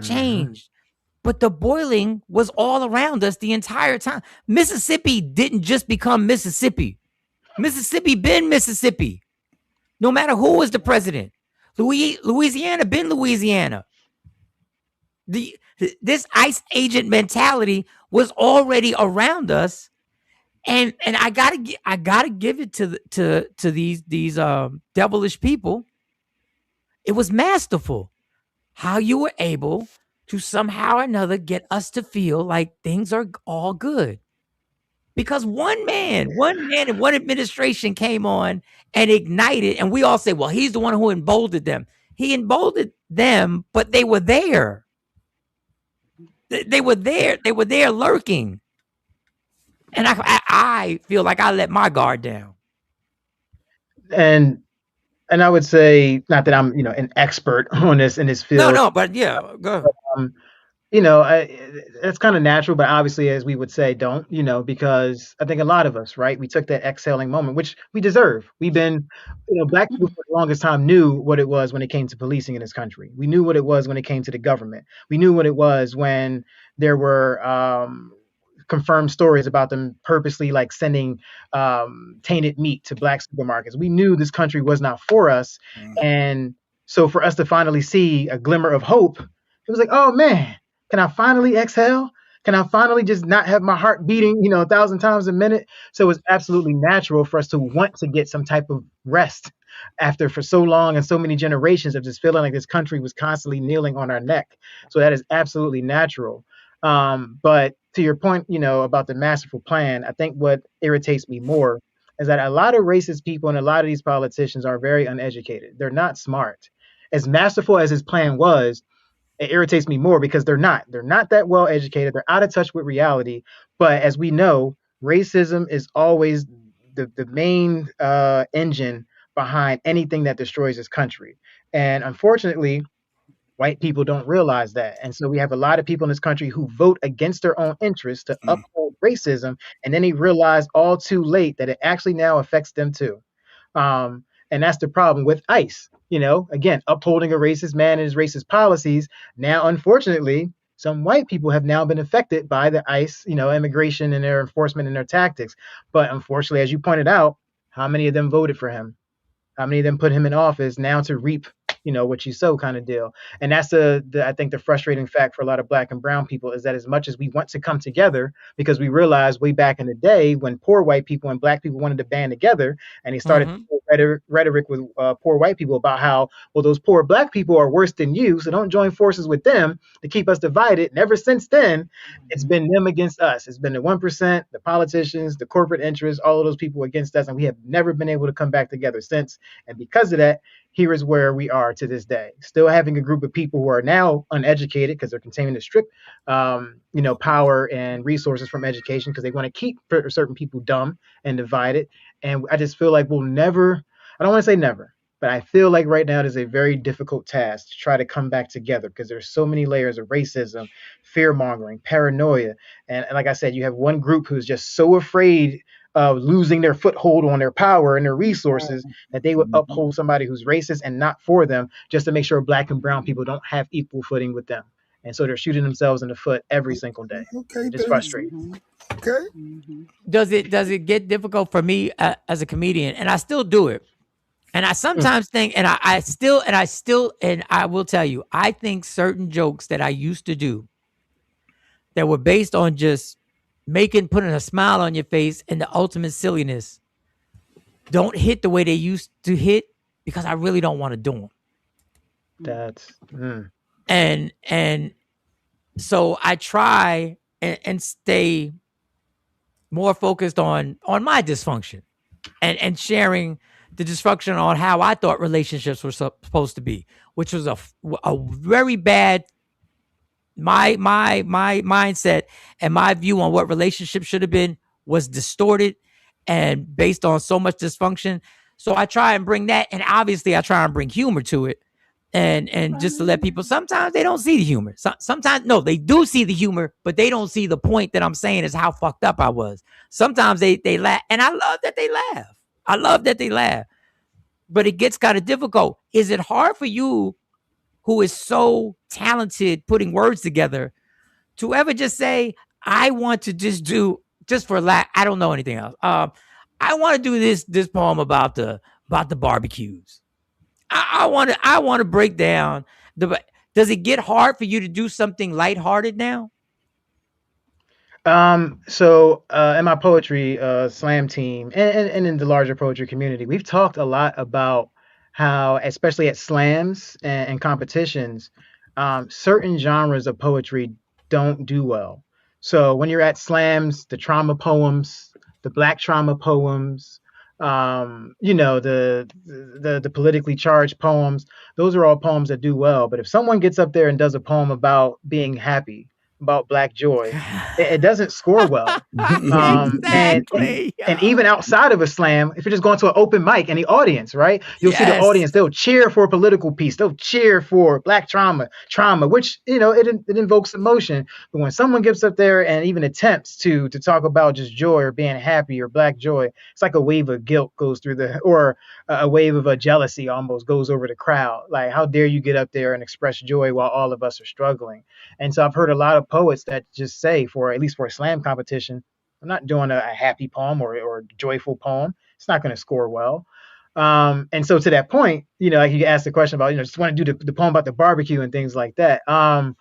changed. But the boiling was all around us the entire time. Mississippi didn't just become Mississippi. Mississippi been Mississippi. no matter who was the president. Louisiana been Louisiana. This ICE agent mentality was already around us, and I gotta give it to these devilish people. It was masterful how you were able to somehow or another get us to feel like things are all good. Because one man and one administration came on and ignited, and we all say, well, he's the one who emboldened them. He emboldened them, but they were there. They were there. They were there lurking. And I feel like I let my guard down. And I would say, not that I'm, an expert on this in this field. No, but yeah, go ahead. It's kind of natural, but obviously, as we would say, don't, because I think a lot of us, right, we took that exhaling moment, which we deserve. We've been, Black people for the longest time knew what it was when it came to policing in this country. We knew what it was when it came to the government. We knew what it was when there were confirmed stories about them purposely like sending tainted meat to Black supermarkets. We knew this country was not for us. And so for us to finally see a glimmer of hope, it was like, oh man, can I finally exhale? Can I finally just not have my heart beating, 1,000 times a minute? So it was absolutely natural for us to want to get some type of rest after for so long and so many generations of just feeling like this country was constantly kneeling on our neck. So that is absolutely natural. But to your point, about the masterful plan, I think what irritates me more is that a lot of racist people and a lot of these politicians are very uneducated. They're not smart. As masterful as his plan was, it irritates me more because they're not that well educated. They're out of touch with reality. But as we know, racism is always the main engine behind anything that destroys this country. And unfortunately, white people don't realize that. And so we have a lot of people in this country who vote against their own interests to uphold racism. And then they realize all too late that it actually now affects them too. And that's the problem with ICE. Again, upholding a racist man and his racist policies. Now, unfortunately, some white people have now been affected by the ICE, immigration and their enforcement and their tactics. But unfortunately, as you pointed out, how many of them voted for him? How many of them put him in office now to reap, what you sow kind of deal? And that's I think the frustrating fact for a lot of Black and brown people is that as much as we want to come together, because we realized way back in the day when poor white people and Black people wanted to band together, and he started rhetoric with poor white people about how, well, those poor Black people are worse than you, so don't join forces with them to keep us divided. And ever since then, it's been them against us. It's been the 1%, the politicians, the corporate interests, all of those people against us, and we have never been able to come back together since. And because of that, here is where we are to this day, still having a group of people who are now uneducated because they're continuing to strip, power and resources from education because they want to keep certain people dumb and divided. And I just feel like we'll never, I don't want to say never, but I feel like right now it is a very difficult task to try to come back together because there's so many layers of racism, fear mongering, paranoia. And like I said, you have one group who's just so afraid of losing their foothold on their power and their resources that they would uphold somebody who's racist and not for them just to make sure Black and brown people don't have equal footing with them. And so they're shooting themselves in the foot every single day. Okay, it's frustrating. Okay. Does it get difficult for me as a comedian? And I still do it. And I sometimes think, and I will tell you, I think certain jokes that I used to do that were based on just putting a smile on your face and the ultimate silliness don't hit the way they used to hit because I really don't want to do them. And so I try and stay more focused on my dysfunction and sharing the dysfunction on how I thought relationships were supposed to be, which was a very bad. My mindset and my view on what relationships should have been was distorted and based on so much dysfunction. So I try and bring that, and obviously I try and bring humor to it, and just to let people. Sometimes they don't see the humor. Sometimes no, they do see the humor, but they don't see the point that I'm saying is how fucked up I was. Sometimes they laugh, and I love that they laugh. But it gets kind of difficult. Is it hard for you, who is so talented putting words together, to ever just say, I want to just for laugh, I don't know anything else. I want to do this poem about the about the barbecues. I want to break down does it get hard for you to do something lighthearted now? So in my poetry slam team and in the larger poetry community, we've talked a lot about how, especially at slams and competitions, certain genres of poetry don't do well. So when you're at slams, the trauma poems, the Black trauma poems, the politically charged poems, those are all poems that do well. But if someone gets up there and does a poem about being happy, about Black joy, it doesn't score well. Exactly. And even outside of a slam, if you're just going to an open mic and the audience, right? You'll see the audience, they'll cheer for a political piece. They'll cheer for Black trauma, which, it invokes emotion. But when someone gets up there and even attempts to talk about just joy or being happy or Black joy, it's like a wave of guilt goes through or a wave of jealousy almost goes over the crowd. Like, how dare you get up there and express joy while all of us are struggling? And so I've heard a lot of poets that just say, at least for a slam competition, I'm not doing a happy poem or a joyful poem. It's not going to score well. And so to that point, like you asked the question about, just want to do the poem about the barbecue and things like that. I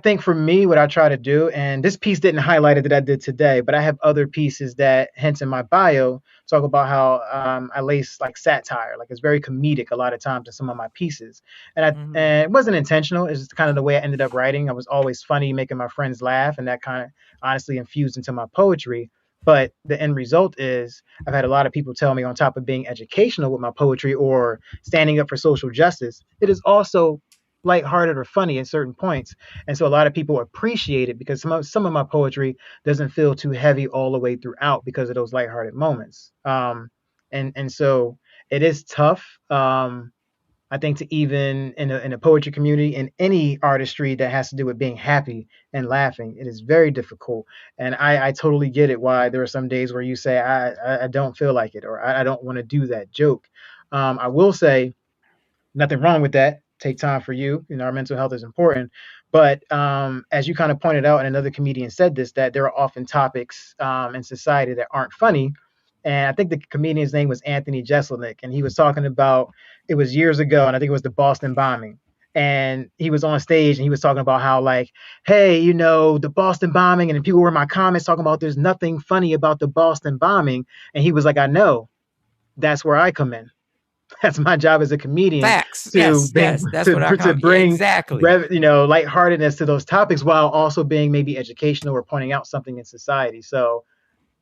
think for me, what I try to do, and this piece didn't highlight it that I did today, but I have other pieces that, hence in my bio, talk about how I lace like satire, like it's very comedic a lot of times in some of my pieces. And it wasn't intentional. It's just kind of the way I ended up writing. I was always funny, making my friends laugh, and that kind of honestly infused into my poetry. But the end result is I've had a lot of people tell me, on top of being educational with my poetry or standing up for social justice, it is also lighthearted or funny at certain points. And so a lot of people appreciate it because some of my poetry doesn't feel too heavy all the way throughout because of those lighthearted moments. And so it is tough. I think to even in a poetry community, in any artistry that has to do with being happy and laughing, it is very difficult. And I totally get it why there are some days where you say, I don't feel like it, or I don't want to do that joke. I will say nothing wrong with that. Take time for you. Our mental health is important. But as you kind of pointed out, and another comedian said this, that there are often topics in society that aren't funny. And I think the comedian's name was Anthony Jeselnik, and he was talking about, it was years ago, and I think it was the Boston bombing. And he was on stage and he was talking about how, like, hey, the Boston bombing, and then people were in my comments talking about there's nothing funny about the Boston bombing. And he was like, I know, that's where I come in. That's my job as a comedian. Facts. To bring exactly. Lightheartedness to those topics while also being maybe educational or pointing out something in society. So,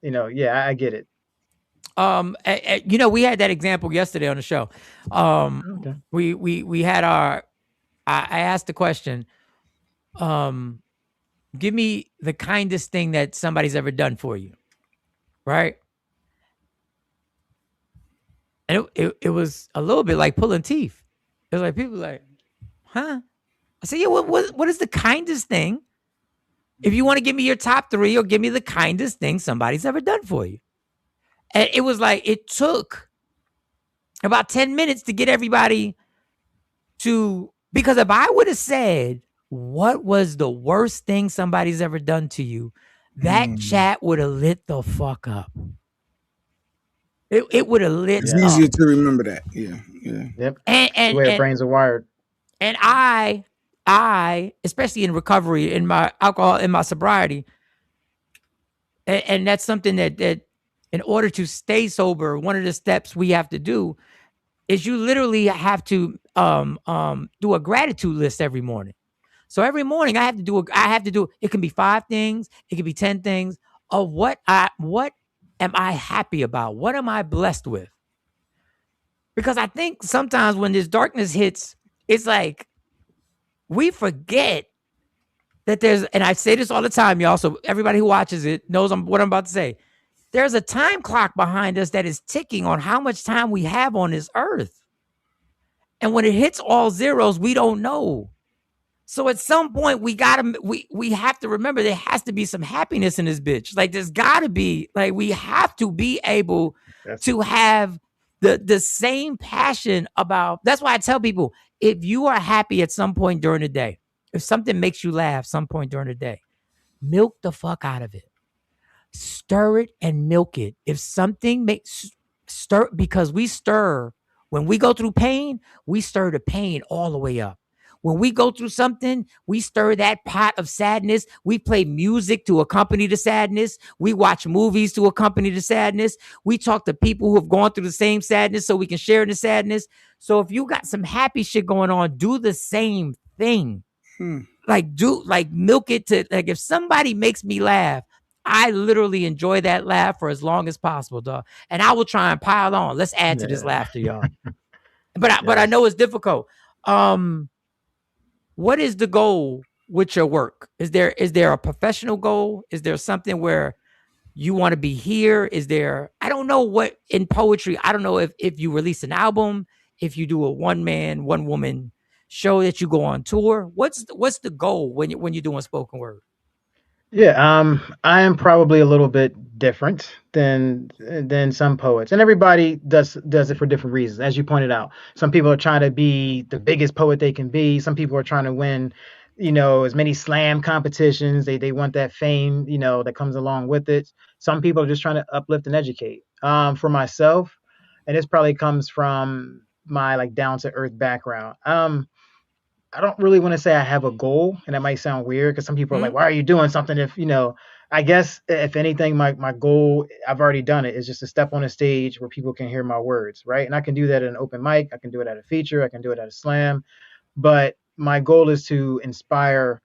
I get it. We had that example yesterday on the show. Okay. We had I asked the question, give me the kindest thing that somebody's ever done for you. Right. And it was a little bit like pulling teeth. It was like people like, huh? I said, yeah, what is the kindest thing? If you want to give me your top 3, or give me the kindest thing somebody's ever done for you. And it was like, it took about 10 minutes to get everybody to, because if I would have said, what was the worst thing somebody's ever done to you? That chat would have lit the fuck up. It would have lit up. It's easier to remember that. Yeah. Yep. And the way our brains are wired. And I, especially in recovery, in my alcohol, in my sobriety, and that's something that in order to stay sober, one of the steps we have to do is you literally have to do a gratitude list every morning. So every morning I have to do, it can be 5 things, it can be 10 things of what am I happy about? What am I blessed with? Because I think sometimes when this darkness hits, it's like we forget that there's, and I say this all the time, y'all, so everybody who watches it knows what I'm about to say. There's a time clock behind us that is ticking on how much time we have on this earth. And when it hits all zeros, we don't know. So at some point we have to remember there has to be some happiness in this bitch. Like there's gotta be, like we have to be able to have the same passion about, that's why I tell people, if you are happy at some point during the day, if something makes you laugh some point during the day, milk the fuck out of it. Stir it and milk it. If something stir, because we stir, when we go through pain, we stir the pain all the way up. When we go through something, we stir that pot of sadness. We play music to accompany the sadness. We watch movies to accompany the sadness. We talk to people who have gone through the same sadness so we can share in the sadness. So if you got some happy shit going on, do the same thing. Like milk it to, like, if somebody makes me laugh, I literally enjoy that laugh for as long as possible, dog. And I will try and pile on. Let's add to this laughter, y'all. But I know it's difficult. What is the goal with your work? Is there a professional goal? Is there something where you want to be here? Is there, I don't know what in poetry, I don't know if you release an album, if you do a one woman show, that you go on tour. What's the goal when you're doing spoken word? Yeah, I am probably a little bit different than some poets, and everybody does it for different reasons. As you pointed out, some people are trying to be the biggest poet they can be. Some people are trying to win, as many slam competitions. They want that fame, that comes along with it. Some people are just trying to uplift and educate. For myself, and this probably comes from my like down to earth background. I don't really want to say I have a goal, and that might sound weird because some people are like, why are you doing something if, I guess if anything, my goal, I've already done it, is just to step on a stage where people can hear my words, right? And I can do that at an open mic. I can do it at a feature. I can do it at a slam. But my goal is to inspire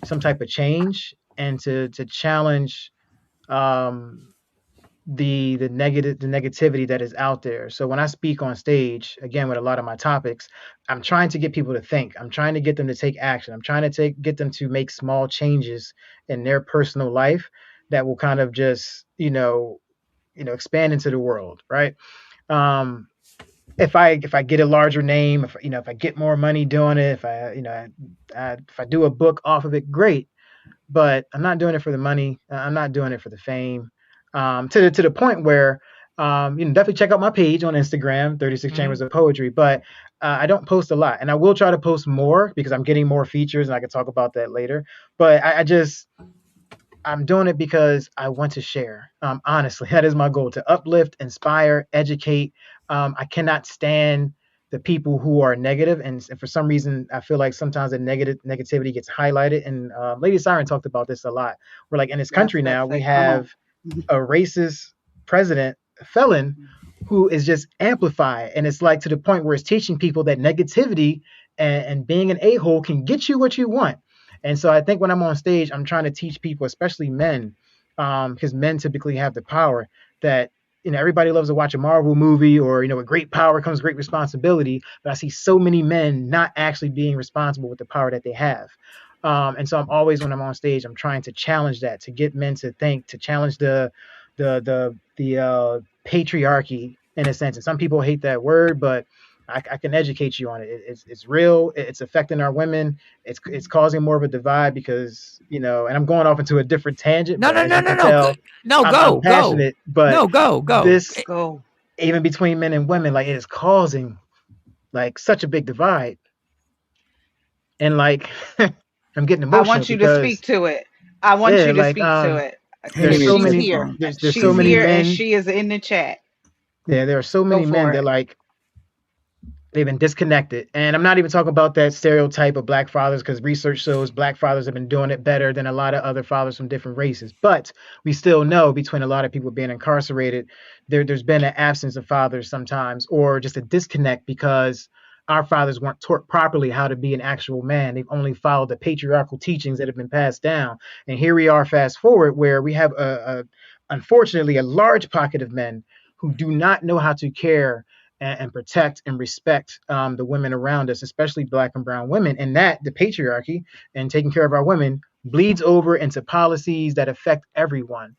some type of change and to challenge the negativity that is out there. So when I speak on stage, again, with a lot of my topics, I'm trying to get people to think. I'm trying to get them to take action. I'm trying to get them to make small changes in their personal life that will kind of just, expand into the world, right? If I get a larger name, if I get more money doing it, if I do a book off of it, great. But I'm not doing it for the money. I'm not doing it for the fame. To the point where definitely check out my page on Instagram, 36 Chambers of Poetry, but I don't post a lot, and I will try to post more because I'm getting more features, and I can talk about that later. But I'm doing it because I want to share. Honestly, that is my goal, to uplift, inspire, educate. I cannot stand the people who are negative, and for some reason, I feel like sometimes the negativity gets highlighted. And Lady Siren talked about this a lot. We're like, in this country now, we have a racist president, felon, who is just amplified, and it's like to the point where it's teaching people that negativity and being an a-hole can get you what you want. And so I think when I'm on stage, I'm trying to teach people, especially men, because men typically have the power, that everybody loves to watch a Marvel movie, or with great power comes great responsibility, but I see so many men not actually being responsible with the power that they have. And so I'm always, when I'm on stage, I'm trying to challenge that, to get men to think, to challenge the patriarchy in a sense. And some people hate that word, but I can educate you on it. It's real. It's affecting our women. It's causing more of a divide because, and I'm going off into a different tangent. No, I'm passionate, but go. This, even between men and women, like, it is causing like such a big divide. And like, I'm getting emotional. I want you to speak to it. I want you to speak to it. There's so many here. There's so many men, and she is in the chat. Yeah, there are so many men that like, they've been disconnected. And I'm not even talking about that stereotype of black fathers, because research shows black fathers have been doing it better than a lot of other fathers from different races. But we still know, between a lot of people being incarcerated, there's been an absence of fathers sometimes, or just a disconnect because our fathers weren't taught properly how to be an actual man. They've only followed the patriarchal teachings that have been passed down. And here we are, fast forward, where we have unfortunately a large pocket of men who do not know how to care and protect and respect the women around us, especially black and brown women. And that, the patriarchy and taking care of our women, bleeds over into policies that affect everyone.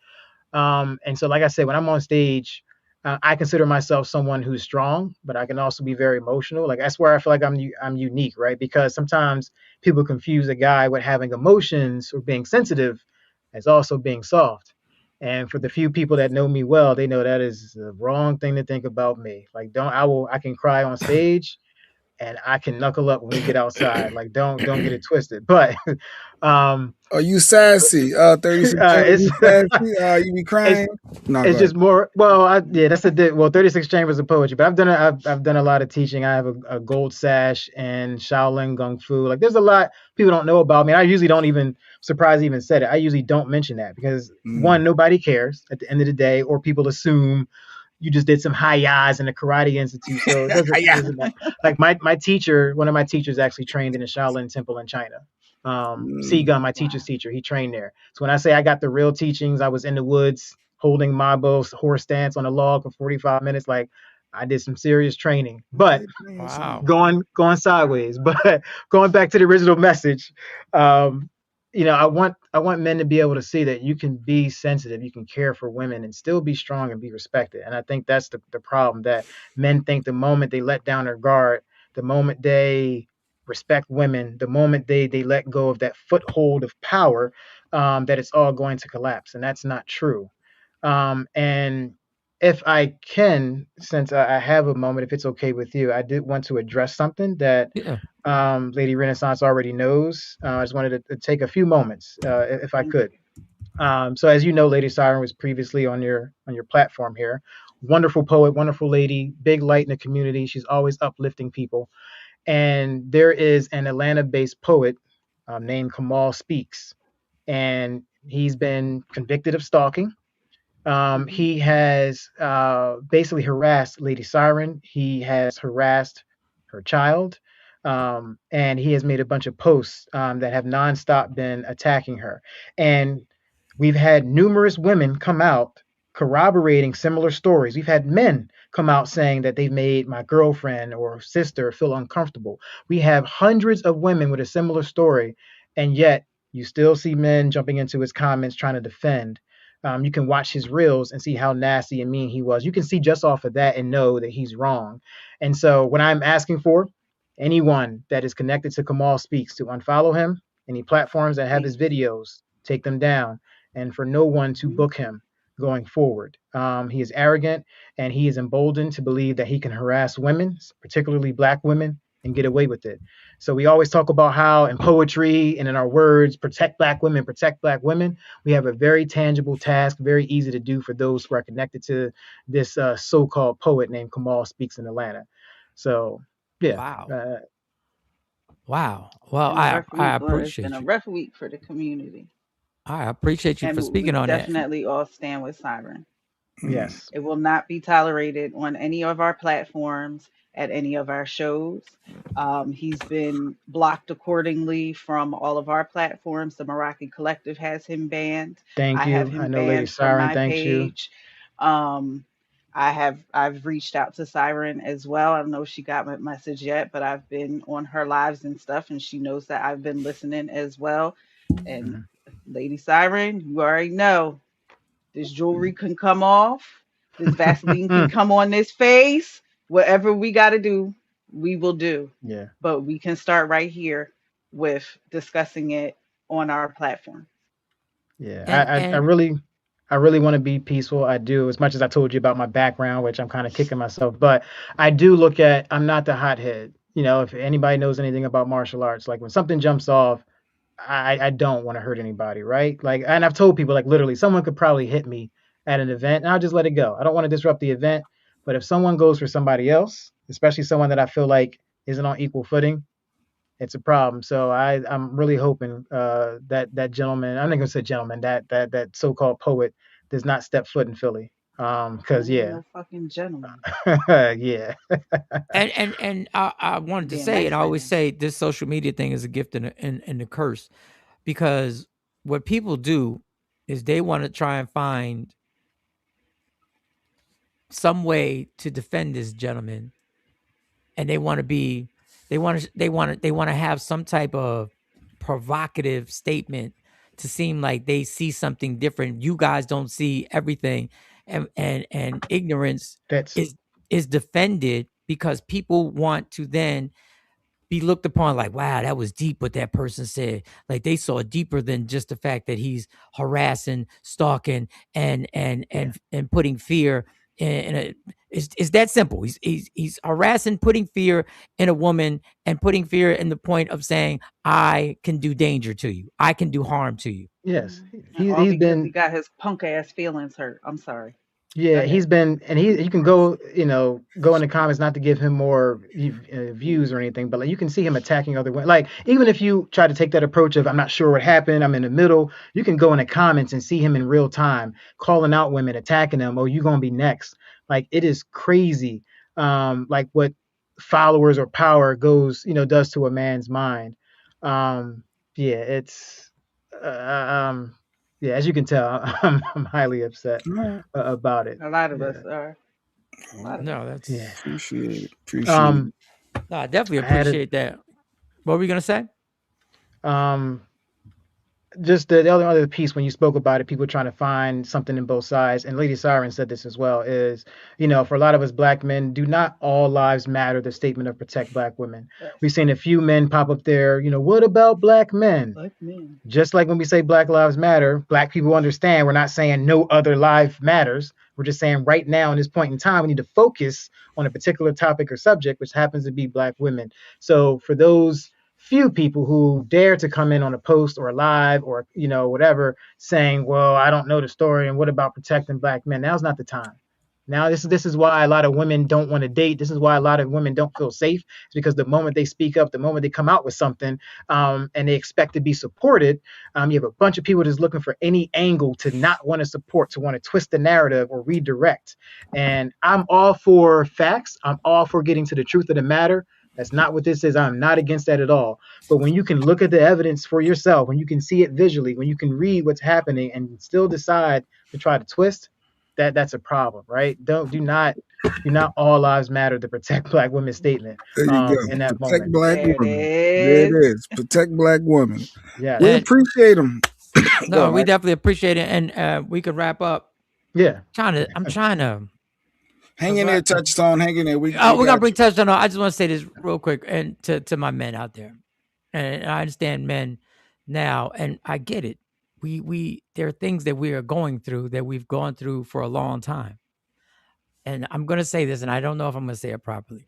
And so, like I said, when I'm on stage, I consider myself someone who's strong, but I can also be very emotional. Like, that's where I feel like I'm unique, right? Because sometimes people confuse a guy with having emotions or being sensitive as also being soft. And for the few people that know me well, they know that is the wrong thing to think about me. Like, I can cry on stage and I can knuckle up when we get outside. Like, don't get it twisted. But are you sassy? 36 Chambers, you sassy? You be crying? It's just more. Well, that's 36 Chambers of Poetry. But I've done a lot of teaching. I have a gold sash in Shaolin Kung Fu. Like, there's a lot people don't know about me. I usually don't even, surprised even said it. I usually don't mention that because one, nobody cares at the end of the day, or people assume you just did some hi-yas in the Karate Institute. So it doesn't like my teacher, one of my teachers actually trained in the Shaolin Temple in China. Seagun, my teacher's teacher, he trained there. So when I say I got the real teachings, I was in the woods holding Mabo horse stance on a log for 45 minutes. Like, I did some serious training. But going sideways. But going back to the original message, I want men to be able to see that you can be sensitive, you can care for women and still be strong and be respected. And I think that's the problem, that men think the moment they let down their guard, the moment they respect women, the moment they let go of that foothold of power, that it's all going to collapse. And that's not true. And if I can, since I have a moment, if it's okay with you, I did want to address something that Lady Renaissance already knows. I just wanted to take a few moments, if I could. So as you know, Lady Siren was previously on your platform here. Wonderful poet, wonderful lady, big light in the community. She's always uplifting people. And there is an Atlanta-based poet named Kamal Speaks, and he's been convicted of stalking. He has basically harassed Lady Siren. He has harassed her child, and he has made a bunch of posts that have nonstop been attacking her. And we've had numerous women come out corroborating similar stories. We've had men come out saying that they've made my girlfriend or sister feel uncomfortable. We have hundreds of women with a similar story, and yet you still see men jumping into his comments trying to defend. You can watch his reels and see how nasty and mean he was. You can see just off of that and know that he's wrong. And so what I'm asking for, anyone that is connected to Kamal Speaks, to unfollow him, any platforms that have his videos, take them down, and for no one to book him going forward. He is arrogant, and he is emboldened to believe that he can harass women, particularly Black women, and get away with it. So we always talk about how in poetry and in our words, protect Black women, protect Black women. We have a very tangible task, very easy to do for those who are connected to this so-called poet named Kamal Speaks in Atlanta. So, yeah. Wow. Well, I appreciate It's been a rough week for the community. I appreciate you for speaking on that. Definitely all stand with Siren. Yes. It will not be tolerated on any of our platforms, at any of our shows. He's been blocked accordingly from all of our platforms. The Moroccan Collective has him banned. Thank you. I have him I know banned Lady Siren, from my thanks page. I've reached out to Siren as well. I don't know if she got my message yet, but I've been on her lives and stuff, and she knows that I've been listening as well. And Lady Siren, you already know this jewelry can come off, this Vaseline can come on this face. Whatever we got to do, we will do. Yeah. But we can start right here with discussing it on our platform. Yeah, I really want to be peaceful. I do, as much as I told you about my background, which I'm kind of kicking myself. But I do look at, I'm not the hothead. You know, if anybody knows anything about martial arts, like when something jumps off, I don't want to hurt anybody, right? Like, and I've told people, like, literally, someone could probably hit me at an event, and I'll just let it go. I don't want to disrupt the event. But if someone goes for somebody else, especially someone that I feel like isn't on equal footing, it's a problem. So I'm really hoping that gentleman, I'm not gonna say gentleman, that so-called poet does not step foot in Philly. Because No fucking gentleman. yeah. and I wanted to say, and I always say, this social media thing is a gift and a curse, because what people do is they want to try and find some way to defend this gentleman, and they want to have some type of provocative statement to seem like they see something different. You guys don't see everything, and ignorance is defended because people want to then be looked upon like, wow, that was deep what that person said. Like they saw deeper than just the fact that he's harassing, stalking, and putting fear And it's that simple. He's harassing, putting fear in a woman, and putting fear in the point of saying, I can do danger to you. I can do harm to you. Yes. All He's because been he got his punk ass feelings hurt. I'm sorry. Yeah, he's been, and you can go, go in the comments, not to give him more views or anything, but like you can see him attacking other women. Like even if you try to take that approach of I'm not sure what happened, I'm in the middle, you can go in the comments and see him in real time calling out women, attacking them. Oh, you gonna be next? Like it is crazy, like what followers or power does to a man's mind. Yeah, it's. Yeah, as you can tell, I'm highly upset about it. A lot of us are. No, that's Appreciate it. No, I definitely appreciate that. What were you gonna say? Just the other piece when you spoke about it, people trying to find something in both sides, and Lady Siren said this as well, is, for a lot of us black men, do not all lives matter, the statement of protect black women. We've seen a few men pop up there, what about black men? Black men. Just like when we say Black Lives Matter, black people understand we're not saying no other life matters. We're just saying right now in this point in time, we need to focus on a particular topic or subject, which happens to be black women. So for those few people who dare to come in on a post or a live or whatever saying, well, I don't know the story and what about protecting black men, now's not the time. Now this is why a lot of women don't want to date. This is why a lot of women don't feel safe. It's because the moment they speak up, the moment they come out with something, and they expect to be supported, you have a bunch of people just looking for any angle to not want to support, to want to twist the narrative or redirect. And I'm all for facts. I'm all for getting to the truth of the matter. That's not what this is. I'm not against that at all. But when you can look at the evidence for yourself, when you can see it visually, when you can read what's happening and still decide to try to twist, that's a problem, right? Do not all lives matter, the protect black women statement. There you go. In that Protect moment. black women. There it is. Protect black women. Yeah. We appreciate them. No, we definitely appreciate it, and we could wrap up. Yeah. I'm trying to. Hang in there, Touchstone. Hang in there. We're gonna bring Touchstone on. I just want to say this real quick, and to my men out there, and I understand men now, and I get it. There are things that we are going through that we've gone through for a long time, and I'm gonna say this, and I don't know if I'm gonna say it properly.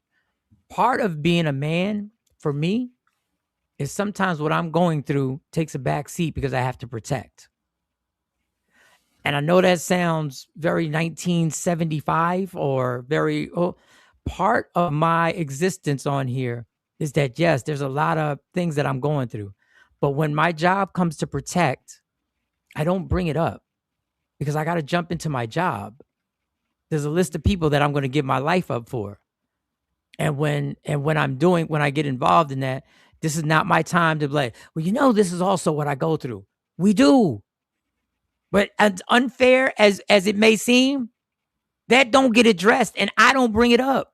Part of being a man for me is sometimes what I'm going through takes a back seat because I have to protect. And I know that sounds very 1975 or very, part of my existence on here is that, yes, there's a lot of things that I'm going through. But when my job comes to protect, I don't bring it up because I got to jump into my job. There's a list of people that I'm going to give my life up for. And when I get involved in that, this is not my time to be like, well, this is also what I go through. We do. But as unfair as it may seem, that don't get addressed, and I don't bring it up.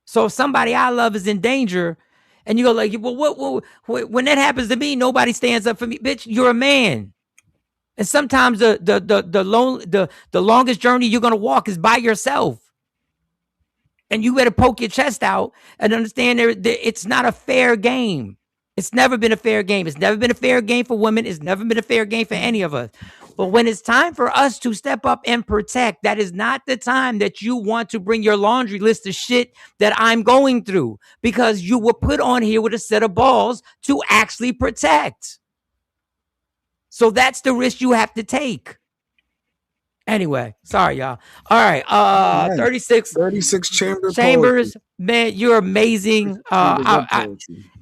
So if somebody I love is in danger, and you go like, well, when that happens to me, nobody stands up for me. Bitch, you're a man. And sometimes the longest journey you're gonna walk is by yourself. And you better poke your chest out and understand it's not a fair game. It's never been a fair game. It's never been a fair game for women. It's never been a fair game for any of us. But when it's time for us to step up and protect, that is not the time that you want to bring your laundry list of shit that I'm going through, because you were put on here with a set of balls to actually protect. So that's the risk you have to take. Anyway, sorry, y'all. All right. 36 Chambers. Man, you're amazing.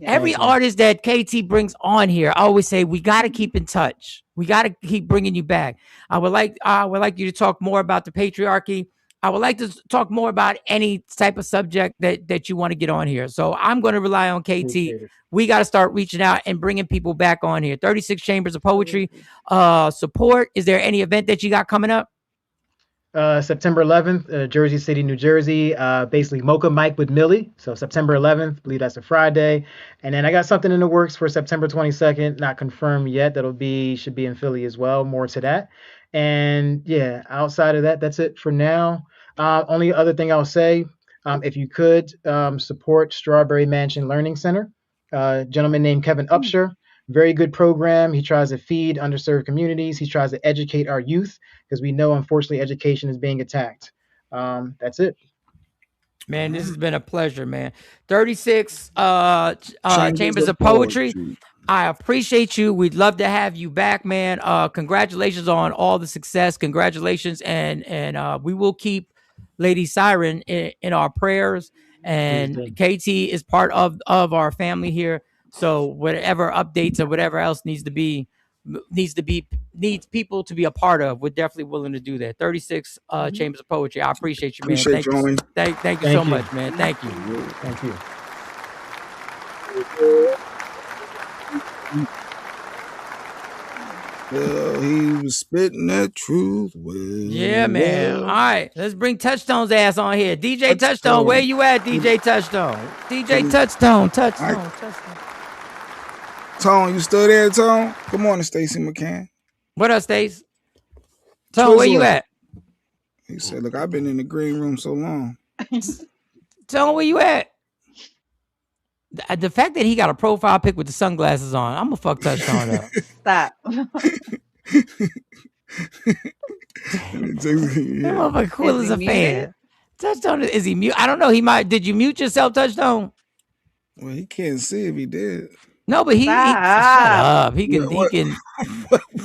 Every artist that KT brings on here, I always say we got to keep in touch. We got to keep bringing you back. I would like you to talk more about the patriarchy. I would like to talk more about any type of subject that you want to get on here. So I'm going to rely on KT. We got to start reaching out and bringing people back on here. 36 Chambers of Poetry. Support. Is there any event that you got coming up? September 11th, Jersey City, New Jersey, basically Mocha Mike with Millie. So September 11th, I believe that's a Friday. And then I got something in the works for September 22nd, not confirmed yet. Should be in Philly as well. More to that. And yeah, outside of that, that's it for now. Only other thing I'll say, if you could support Strawberry Mansion Learning Center, a gentleman named Kevin Upshur. Very good program. He tries to feed underserved communities. He tries to educate our youth because we know, unfortunately, education is being attacked. That's it. Man, this has been a pleasure, man. 36 Chambers of Poetry. I appreciate you. We'd love to have you back, man. Congratulations on all the success. Congratulations. And we will keep Lady Siren in our prayers. And KT is part of our family here. So whatever updates or whatever else needs people to be a part of, we're definitely willing to do that. 36 Chambers of Poetry. I appreciate you, man. Appreciate you, homie. Thank you so much, man. Thank you. Thank you. Well, he was spitting that truth. Well, yeah, man. All right, let's bring Touchstone's ass on here. DJ Touchstone, where you at, DJ Touchstone? DJ Touchstone. Tone, you still there, Tone? Good morning, Stacey McCann. What up, Stace? Tone, where you at? He said, look, I've been in the green room so long. Tone, where you at? The fact that he got a profile pic with the sunglasses on, I'm gonna fuck Touchstone up. Stop. That cool as a fan. Touchstone, is he mute? I don't know. He might. Did you mute yourself, Touchstone? Well, he can't see if he did. No, but he shut up. He can.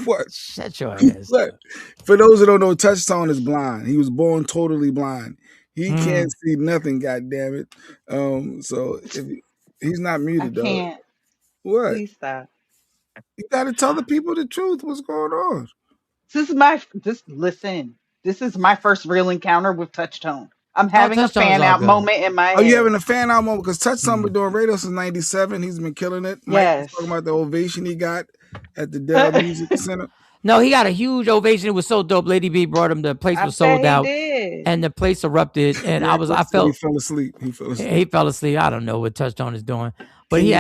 What? Shut your ass. For those who don't know, Touchstone is blind. He was born totally blind. He can't see nothing. God damn it. So if he's not muted, though. Can't. What? Please stop. You got to tell the people the truth. What's going on? Listen. This is my first real encounter with Touchtone. I'm having a fan out moment in my head. Oh, you having a fan out moment? Because Touchstone been doing radio since '97. He's been killing it. Mike was talking about the ovation he got at the Dell Music Center. No, he got a huge ovation. It was so dope. Lady B brought him. The place was sold out, and the place erupted. And I felt he fell asleep. He fell asleep. I don't know what Touchstone is doing, but he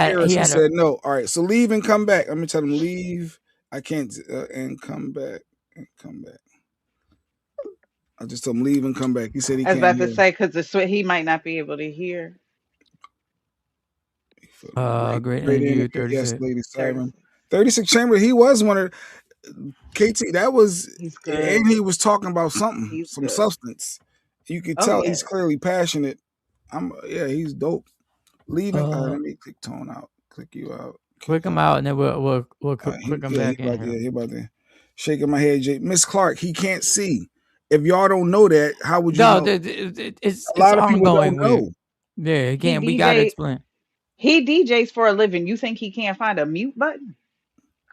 said no. All right, so leave and come back. I'm gonna tell him leave. I can't and come back and come back. I just told him leave and come back. He said he can't. I was about to say because he might not be able to hear. Great interview. 36. Yes, Lady Siren. 36 Chambers. He was one of KT. That was, and he was talking about something, some substance. You could tell he's clearly passionate. He's dope. Leaving. Let me click Tone out. Click you out. Click him out, and then we'll click him back in. He about to shaking my head. Miss Clark, he can't see. If y'all don't know that, how would you know? It's a lot of people don't know. Yeah, again, we gotta explain. He DJs for a living. You think he can't find a mute button?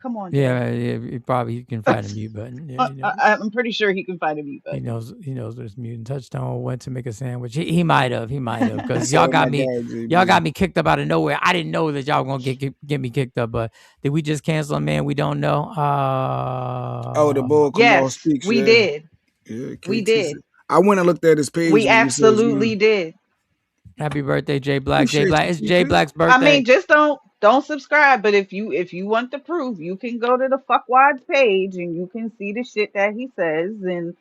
Come on. Yeah, he probably can find a mute button. Yeah, I'm pretty sure he can find a mute button. He knows there's mute. And Touchstone went to make a sandwich. He might have because y'all got me kicked up out of nowhere. I didn't know that y'all were gonna get me kicked up, but did we just cancel a man we don't know? The bull. Yes, we did. Yeah, we did. I went and looked at his page. We absolutely did. Happy birthday, Jay Black. Jay Black. It's Jay Black's birthday. I mean, just don't subscribe. But if you want the proof, you can go to the Fuckwads page and you can see the shit that he says and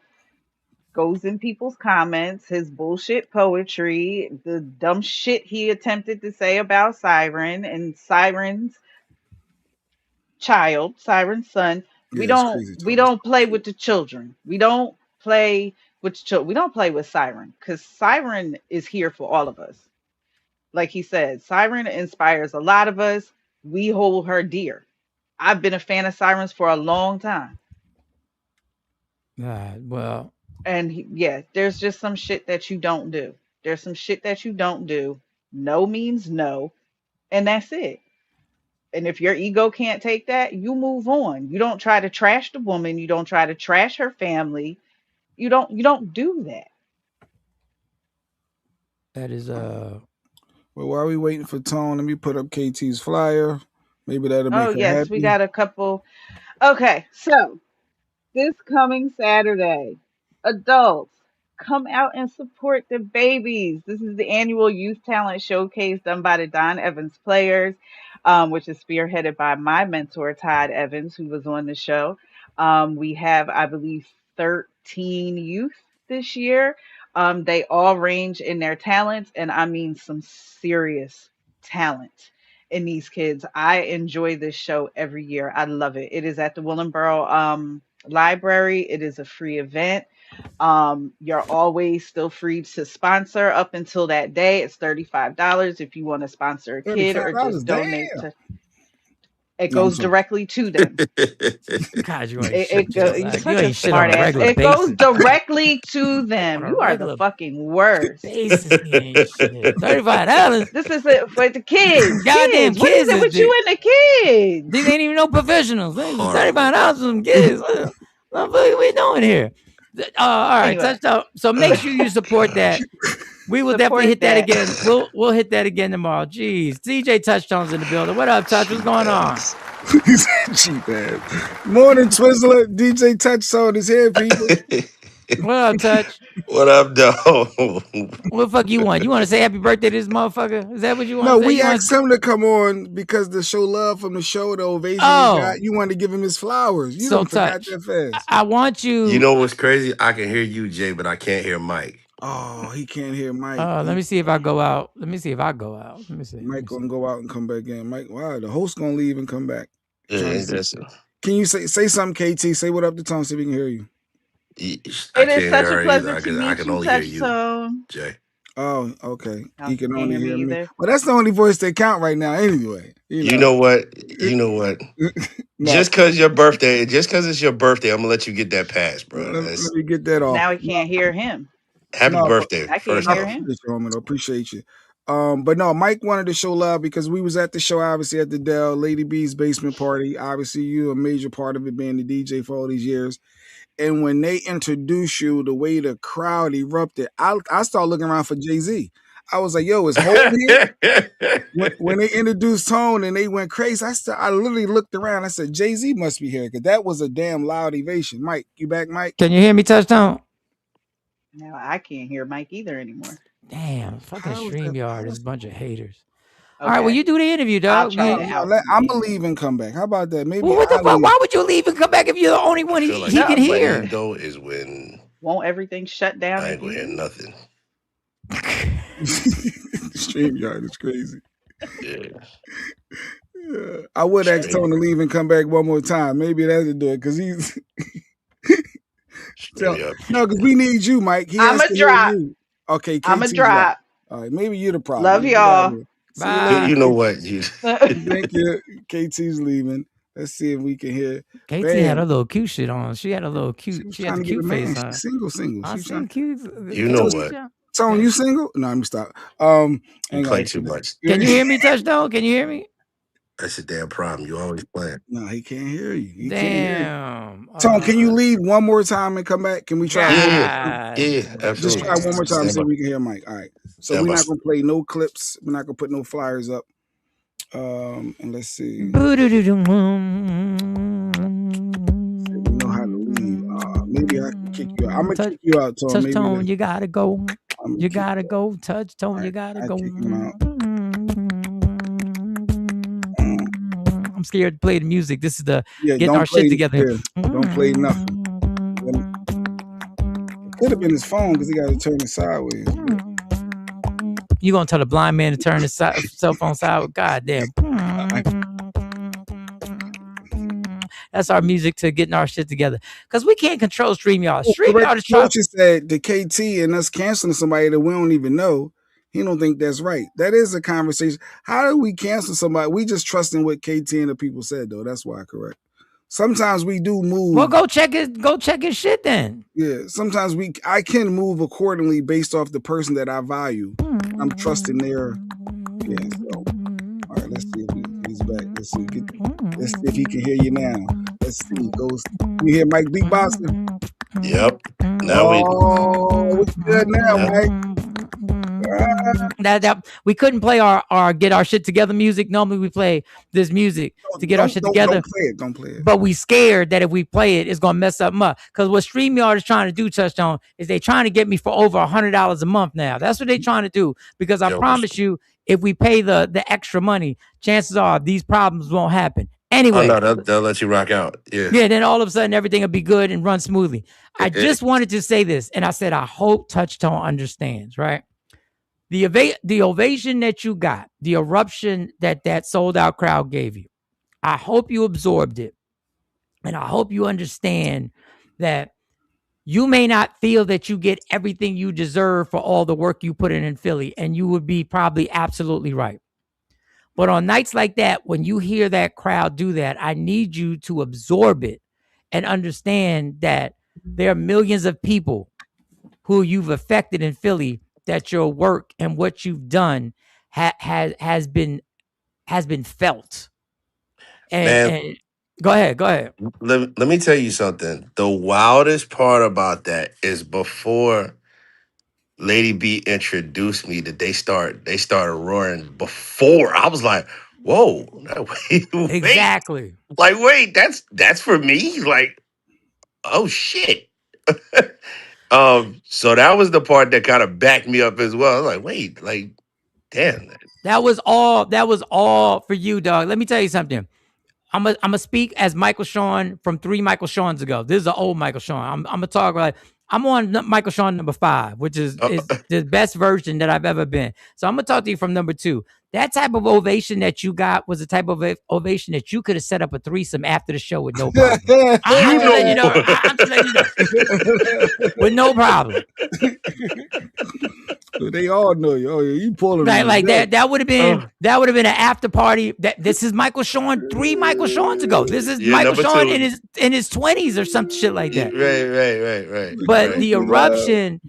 goes in people's comments, his bullshit poetry, the dumb shit he attempted to say about Siren and Siren's child, Siren's son. Yeah, we don't play with the children. We don't play with children. We don't play with Siren because Siren is here for all of us. Like he said, Siren inspires a lot of us. We hold her dear. I've been a fan of Siren's for a long time. Well, and there's just some shit that you don't do. There's some shit that you don't do. No means no, and that's it. And if your ego can't take that, you move on. You don't try to trash the woman. You don't try to trash her family. You don't do that. That is Well, while we waiting for Tone, let me put up KT's flyer. Maybe that'll make her happy. We got a couple. Okay, so this coming Saturday, adults, come out and support the babies. This is the annual Youth Talent Showcase done by the Don Evans Players, which is spearheaded by my mentor, Todd Evans, who was on the show. We have, I believe, 13 youth this year. They all range in their talents, and I mean some serious talent. and these kids. I enjoy this show every year. I love it. It is at the Willingboro Library. It is a free event. You're always still free to sponsor up until that day. It's $35 if you want to sponsor a kid or just donate to. It goes directly to them. God, you ain't You're such a smart ass. It goes directly to them. You are the fucking worst. $35. This is it for the kids. Goddamn What is it with you and the kids? These ain't even no professionals. $35 for some kids. What the fuck are we doing here? All right, touchdown. So make sure you support that. We will definitely hit that again. We'll hit that again tomorrow. Jeez, DJ Touchstone's in the building. What up, Touch? What's going on? Cheap ass. Morning, Twizzler. DJ Touchstone is here, people. What up, Touch? What up, dog? What the fuck you want? You want to say happy birthday to this motherfucker? Is that what you want? No, we asked him to come on because the show love from the show, the ovation he got. You wanted to give him his flowers. You don't forget that fast. I want you. You know what's crazy? I can hear you, Jay, but I can't hear Mike. Oh, he can't hear Mike. Let me see if I go out. Let me see. Mike gonna go out and come back in. Mike, wow, the host gonna leave and come back. Yeah, can you say something, KT? Say what up to Tom so we can hear you. It is such a pleasure to meet you, Touchstone. Jay. Oh, okay. He can only hear me. Well, that's the only voice they count right now anyway. You know what? No. Just because it's your birthday, I'm gonna let you get that pass, bro. Let me get that off. Now we can't hear him. Happy birthday. I can't hear him. Appreciate you. But no, Mike wanted to show love because we was at the show, obviously at the Dell Lady B's basement party. Obviously, you a major part of it being the DJ for all these years. And when they introduced you, the way the crowd erupted, I started looking around for Jay-Z. I was like, yo, is Hov here? when they introduced Tone and they went crazy, I literally looked around. I said, Jay-Z must be here because that was a damn loud ovation. Mike, you back, Mike? Can you hear me, Touchdown? No, I can't hear Mike either anymore. Damn, fucking StreamYard is a bunch of haters. Okay. All right, well, you do the interview, dog. I'm gonna leave and come back. How about that? Maybe. Well, what the fuck? Why would you leave and come back if you're the only one he can hear? Though is when won't everything shut down? I ain't gonna hear nothing. StreamYard is crazy. Yeah. I would ask Tone to leave and come back one more time. Maybe that's to do it because he's. No, because we need you, Mike. I'm a drop. Okay, I'm a drop. All right, maybe you're the problem. Love y'all. Bye. You know what? Thank you. KT's leaving. Let's see if we can hear. KT had a little cute shit on. She had a little cute. She had a cute face on. Single. She's cute. You know what? Tone, you single? No, let me stop. You play too much. Can you hear me, Touchdown? Can you hear me? That's a damn problem. You always playing. No, he can't hear you. Damn. Tone, can you leave one more time and come back? Can we try? Yeah, absolutely. Just try one more time so we can hear Mike. All right. So we're not gonna play no clips. We're not gonna put no flyers up. And let's see. We know how to leave. Maybe I can kick you out. I'm gonna kick you out, Tone. Touch Tone, you gotta go. You gotta go. Touch Tone, you gotta go. I'm scared to play the music. This is the getting our shit together. Don't play nothing. It could have been his phone because he got to turn it sideways. You gonna tell a blind man to turn his cell phone sideways? God damn. That's our music to getting our shit together. Because we can't control StreamYard. StreamYard is trying. Coach said the KT and us canceling somebody that we don't even know. He don't think that's right. That is a conversation. How do we cancel somebody? We just trusting what KT and the people said, though. That's why, correct. Sometimes we do move. Well, go check his shit then. Yeah. Sometimes I can move accordingly based off the person that I value. I'm trusting their. Yeah. So, all right. Let's see if he's back. Let's see if he can hear you now. Let's see. You hear Mike beatboxing? Yep. What's good now, Mike? That we couldn't play our get our shit together music. Normally we play this music to get our shit together. Don't play it. But we scared that if we play it, it's gonna mess up much. Because what StreamYard is trying to do, Touchdown, is they trying to get me for over $100 a month now. That's what they trying to do. Because I promise you, if we pay the extra money, chances are these problems won't happen. Anyway, they'll let you rock out. Yeah. Then all of a sudden everything will be good and run smoothly. I just wanted to say this, and I said I hope Touchstone understands, right? The ovation that you got, the eruption that sold out crowd gave you, I hope you absorbed it. And I hope you understand that you may not feel that you get everything you deserve for all the work you put in Philly. And you would be probably absolutely right. But on nights like that, when you hear that crowd do that, I need you to absorb it and understand that there are millions of people who you've affected in Philly, that your work and what you've done has been felt. And go ahead. Let me tell you something. The wildest part about that is before Lady B introduced me, that they started roaring before. I was like, whoa, wait, exactly. Like, wait, that's for me? Like, oh shit. So that was the part that kind of backed me up as well. I was like, wait, like, damn. That was all for you, dog. Let me tell you something. I'm gonna speak as Michael Sean from 3 Michael Seans ago. This is an old Michael Sean. I'm gonna talk like I'm on Michael Sean number 5, which is the best version that I've ever been. So I'm gonna talk to you from number 2. That type of ovation that you got was the type of ovation that you could have set up a threesome after the show with no problem. I'm just letting you know. With no problem. They all know you. Oh, you pulling like that. That would have been an after party. This is Michael Sean 3 Michael Seans ago. This is Michael Sean in his 20s or some shit like that. Right. But the eruption,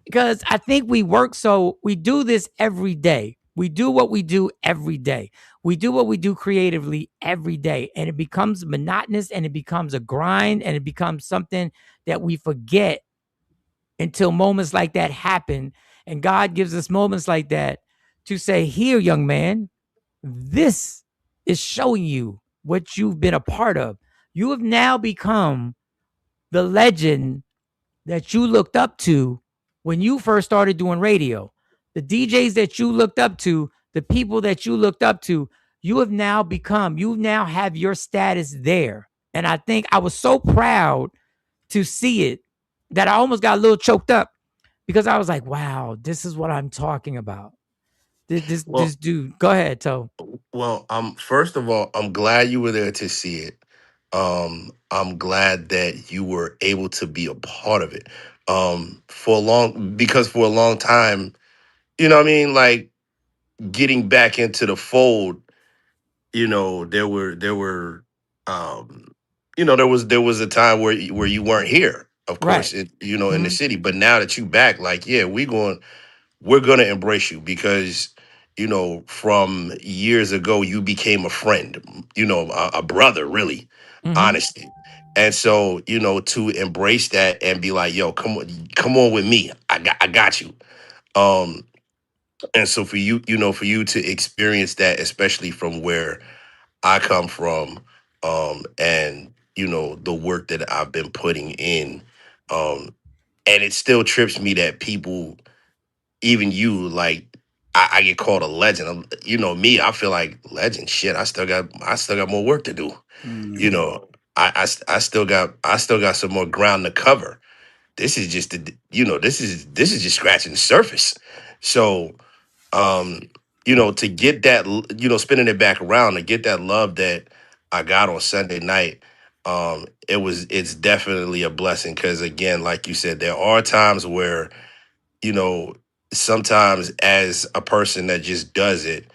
because I think we do this every day. We do what we do every day. We do what we do creatively every day. And it becomes monotonous, and it becomes a grind, and it becomes something that we forget until moments like that happen. And God gives us moments like that to say, here, young man, this is showing you what you've been a part of. You have now become the legend that you looked up to when you first started doing radio. The DJs that you looked up to, the people that you looked up to, you now have your status there. And I think I was so proud to see it that I almost got a little choked up, because I was like, wow, this is what I'm talking about. This dude. Go ahead, Toe. Well, first of all, I'm glad you were there to see it. I'm glad that you were able to be a part of it. For a long time, you know what I mean? Like, getting back into the fold, you know, there was a time where you weren't here, of course, right. In the city. But now that you back, like, yeah, we're gonna embrace you, because, from years ago, you became a friend, a brother, really, honestly. And so, to embrace that and be like, yo, come on with me. I got you. And so for you, for you to experience that, especially from where I come from, and the work that I've been putting in, and it still trips me that people, even you, like, I get called a legend. Me, I feel like legend. Shit, I still got more work to do. I still got some more ground to cover. This is just this is just scratching the surface. So, to get that, spinning it back around, to get that love that I got on Sunday night, it's definitely a blessing, because, again, like you said, there are times where, sometimes as a person that just does it,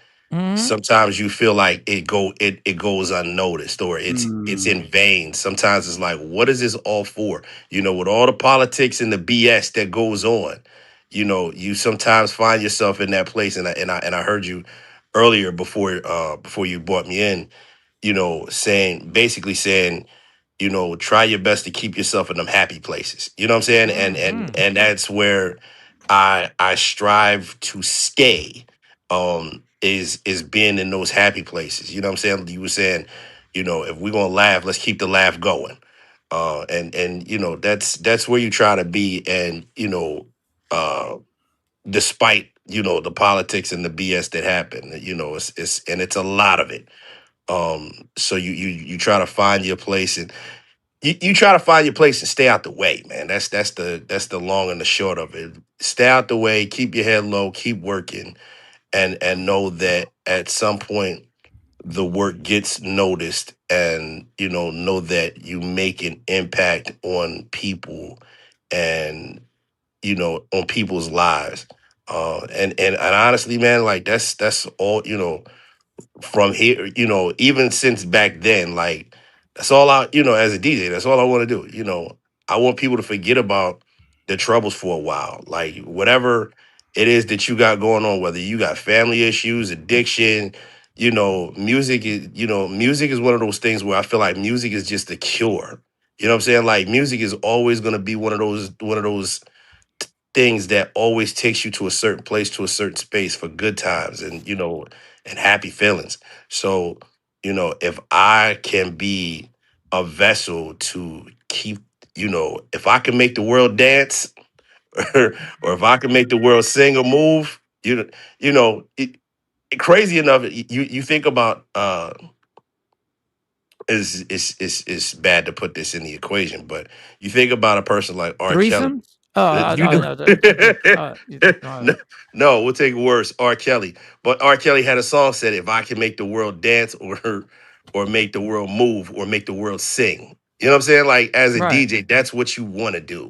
sometimes you feel like it goes unnoticed, or it's in vain. Sometimes it's like, what is this all for? With all the politics and the BS that goes on, you sometimes find yourself in that place. And I heard you earlier before you brought me in, basically saying, try your best to keep yourself in them happy places. You know what I'm saying? And that's where I strive to stay, is being in those happy places. You know what I'm saying? You were saying, if we're gonna laugh, let's keep the laugh going. And that's where you try to be. And despite the politics and the BS that happen, it's a lot of it. So you try to find your place, and you try to find your place and stay out the way, man. That's the long and the short of it. Stay out the way, keep your head low, keep working, and know that at some point the work gets noticed, and know that you make an impact on people, and on people's lives. And honestly, man, like that's all, from here, even since back then, like that's all I, as a DJ, that's all I want to do. I want people to forget about their troubles for a while. Like whatever it is that you got going on, whether you got family issues, addiction, music is one of those things where I feel like music is just a cure. You know what I'm saying? Like music is always gonna be one of those things that always takes you to a certain place, to a certain space for good times and and happy feelings. So, if I can be a vessel to keep, if I can make the world dance or if I can make the world sing or move, crazy enough, you think about it's bad to put this in the equation, but you think about a person like R. Kelly. Threesomes? No, we'll take it worse. R. Kelly. But R. Kelly had a song said, "If I can make the world dance or make the world move or make the world sing." You know what I'm saying? Like as a DJ, that's what you want to do.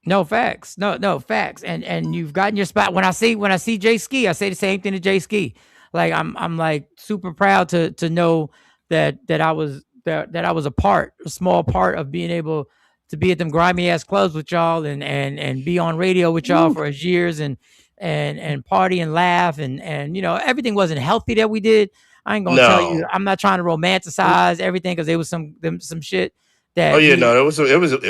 No facts. No facts. And you've gotten your spot. When I see Jay Ski, I say the same thing to Jay Ski. Like I'm like super proud to know that I was a small part of being able to be at them grimy ass clubs with y'all and be on radio with y'all for years and party and laugh and everything wasn't healthy that we did. I ain't gonna tell you. I'm not trying to romanticize everything because there was some shit that. Oh yeah, it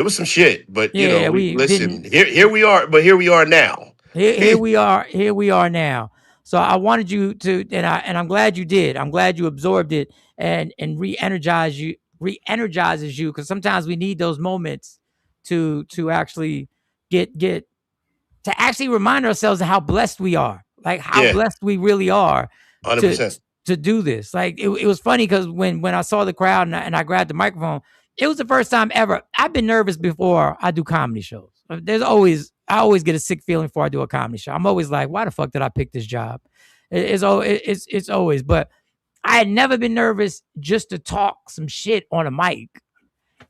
was some shit. But we listen. Here we are. But here we are now. Here we are now. So I wanted you to, and I'm glad you did. I'm glad you absorbed it and re-energizes you because sometimes we need those moments to actually get to actually remind ourselves of how blessed we are, like how blessed we really are 100%. To do this. Like it was funny because when I saw the crowd and I grabbed the microphone, it was the first time ever. I've been nervous before I do comedy shows. I always get a sick feeling before I do a comedy show. I'm always like, why the fuck did I pick this job? It's always, but I had never been nervous just to talk some shit on a mic.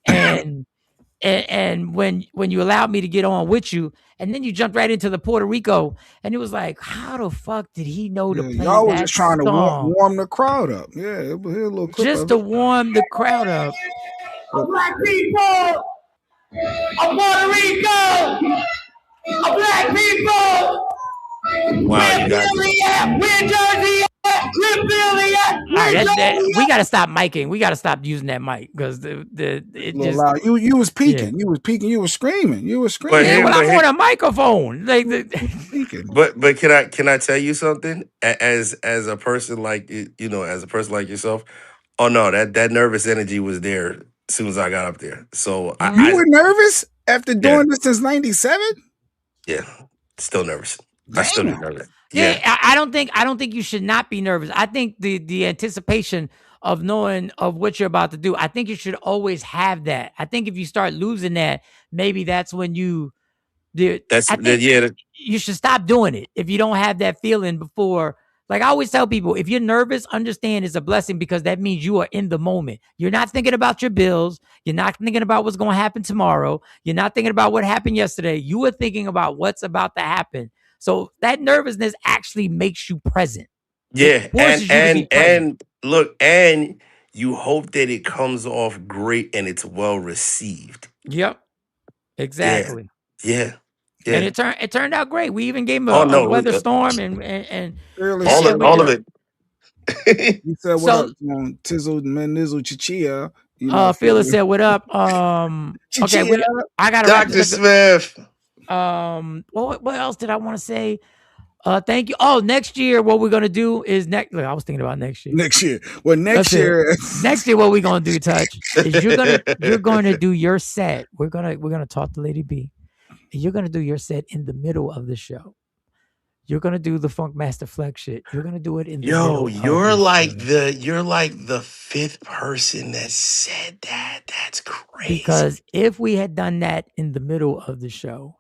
And when you allowed me to get on with you, and then you jumped right into the Puerto Rico, and it was like, how the fuck did he know to play y'all was that just trying song? to warm the crowd up. Yeah, here's a little clip just to warm the crowd up. Black people, of Puerto Rico, of black people. Wow, you got where Jersey at? Where Philly at? We gotta stop miking. We gotta stop using that mic because it just loud. You was peaking. Yeah. You was peaking. You was screaming. I'm on a microphone. Like but can I tell you something? As a person like as a person like yourself, oh no, that nervous energy was there as soon as I got up there. So you were nervous after doing this since '97. Yeah, still nervous. Damn. I still do nervous. Yeah, I don't think you should not be nervous. I think the anticipation of knowing of what you're about to do, I think you should always have that. I think if you start losing that, maybe that's when you you should stop doing it if you don't have that feeling before. Like I always tell people, if you're nervous, understand it's a blessing because that means you are in the moment. You're not thinking about your bills. You're not thinking about what's going to happen tomorrow. You're not thinking about what happened yesterday. You are thinking about what's about to happen. So that nervousness actually makes you present. Yeah, and look, and you hope that it comes off great and it's well received. Yep, exactly. Yeah. And it turned out great. We even gave him a weather storm and all of it. You said what up, Tizzle Manizzle Chichia. Phyllis said what up. Okay, I got Dr. Smith. What else did I want to say? Thank you. Oh, next year, what we're gonna do is next. Look, I was thinking about next year. Next year, next year, what we're gonna do, Touch, is you're gonna do your set. We're gonna talk to Lady B. And you're gonna do your set in the middle of the show. You're gonna do the Funk Master Flex shit. You're gonna do it in the Yo, middle you're of like the the fifth person that said that. That's crazy. Because if we had done that in the middle of the show,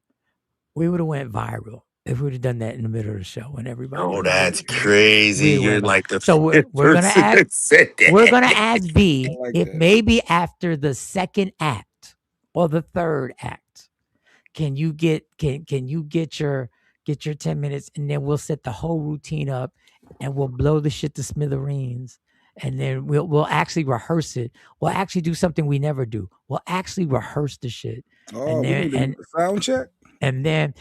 we would have went viral. If we would have done that in the middle of the show when everybody. Oh, that's crazy. You're like the so we're gonna ask. We're gonna ask B if maybe after the second act or the third act, can you get your 10 minutes, and then we'll set the whole routine up and we'll blow the shit to smithereens, and then we'll actually rehearse it. We'll actually do something we never do. We'll actually rehearse the shit. Oh, and then, sound check. And then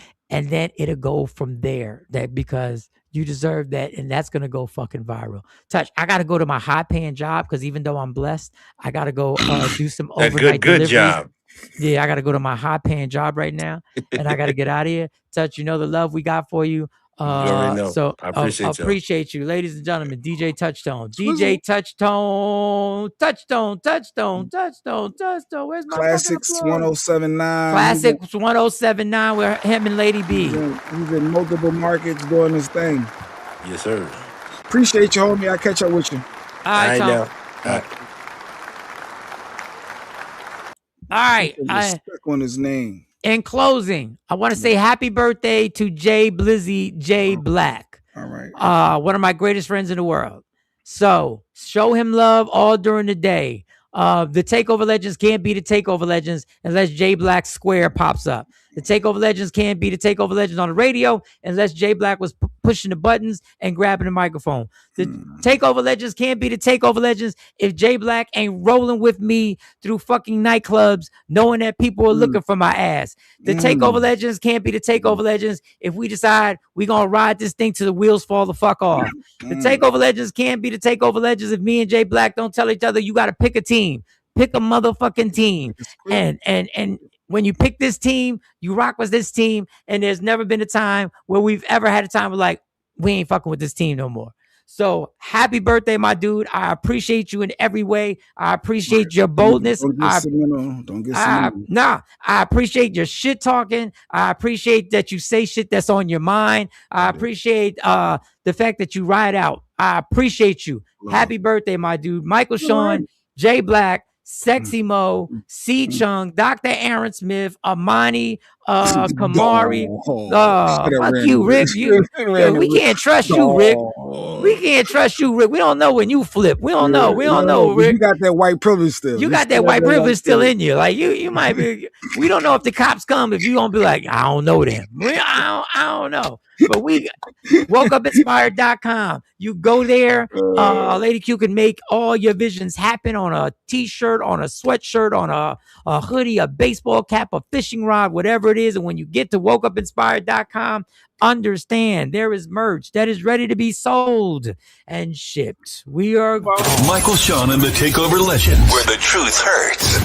it'll go from there. That because you deserve that, and that's gonna go fucking viral. Touch. I gotta go to my high paying job because even though I'm blessed, I gotta go do some overnight good job. Yeah, I got to go to my high-paying job right now, and I got to get out of here. Touch, you know the love we got for you. You already know. So I appreciate you, ladies and gentlemen. DJ Touchtone, DJ Touchtone, Touchtone. Where's my Classics 1079? Classics 1079 with him and Lady B. He's in multiple markets doing his thing. Yes, sir. Appreciate you, homie. I'll catch up with you. All right, Tom. All right. All right. Stuck on his name. In closing, I want to say happy birthday to Jay Blizzy J Black. All right. One of my greatest friends in the world. So show him love all during the day. The Takeover Legends can't be the Takeover Legends unless Jay Black's square pops up. The Takeover Legends can't be the Takeover Legends on the radio unless Jay Black was pushing the buttons and grabbing the microphone. The Takeover Legends can't be the Takeover Legends if Jay Black ain't rolling with me through fucking nightclubs knowing that people are looking for my ass. The Takeover Legends can't be the Takeover Legends if we decide we gonna ride this thing till the wheels fall the fuck off. The Takeover Legends can't be the Takeover Legends if me and Jay Black don't tell each other you gotta pick a team. Pick a motherfucking team. And when you pick this team, you rock with this team, and there's never been a time where we've ever had a time where like, we ain't fucking with this team no more. So happy birthday, my dude. I appreciate you in every way. I appreciate your boldness. Don't get sentimental. I appreciate your shit talking. I appreciate that you say shit that's on your mind. I appreciate the fact that you ride out. I appreciate you. Happy birthday, my dude. Michael Sean, Jay Black, Sexy Mo, C Chung, Dr. Aaron Smith, Amani, Kamari. Fuck you, Rick. We can't trust you, Rick. We can't trust you, Rick. We don't know when you flip. We don't know. We don't know, Rick. You got that white privilege still. You got that white privilege still in you. Like you might be. We don't know if the cops come if you gonna be like, I don't know them. I don't know. But we wokeupinspired.com. You go there. Lady Q can make all your visions happen on a t-shirt, on a sweatshirt, on a hoodie, a baseball cap, a fishing rod, whatever it is. And when you get to wokeupinspired.com, understand there is merch that is ready to be sold and shipped. We are Michael Sean and the Takeover Legends, where the truth hurts.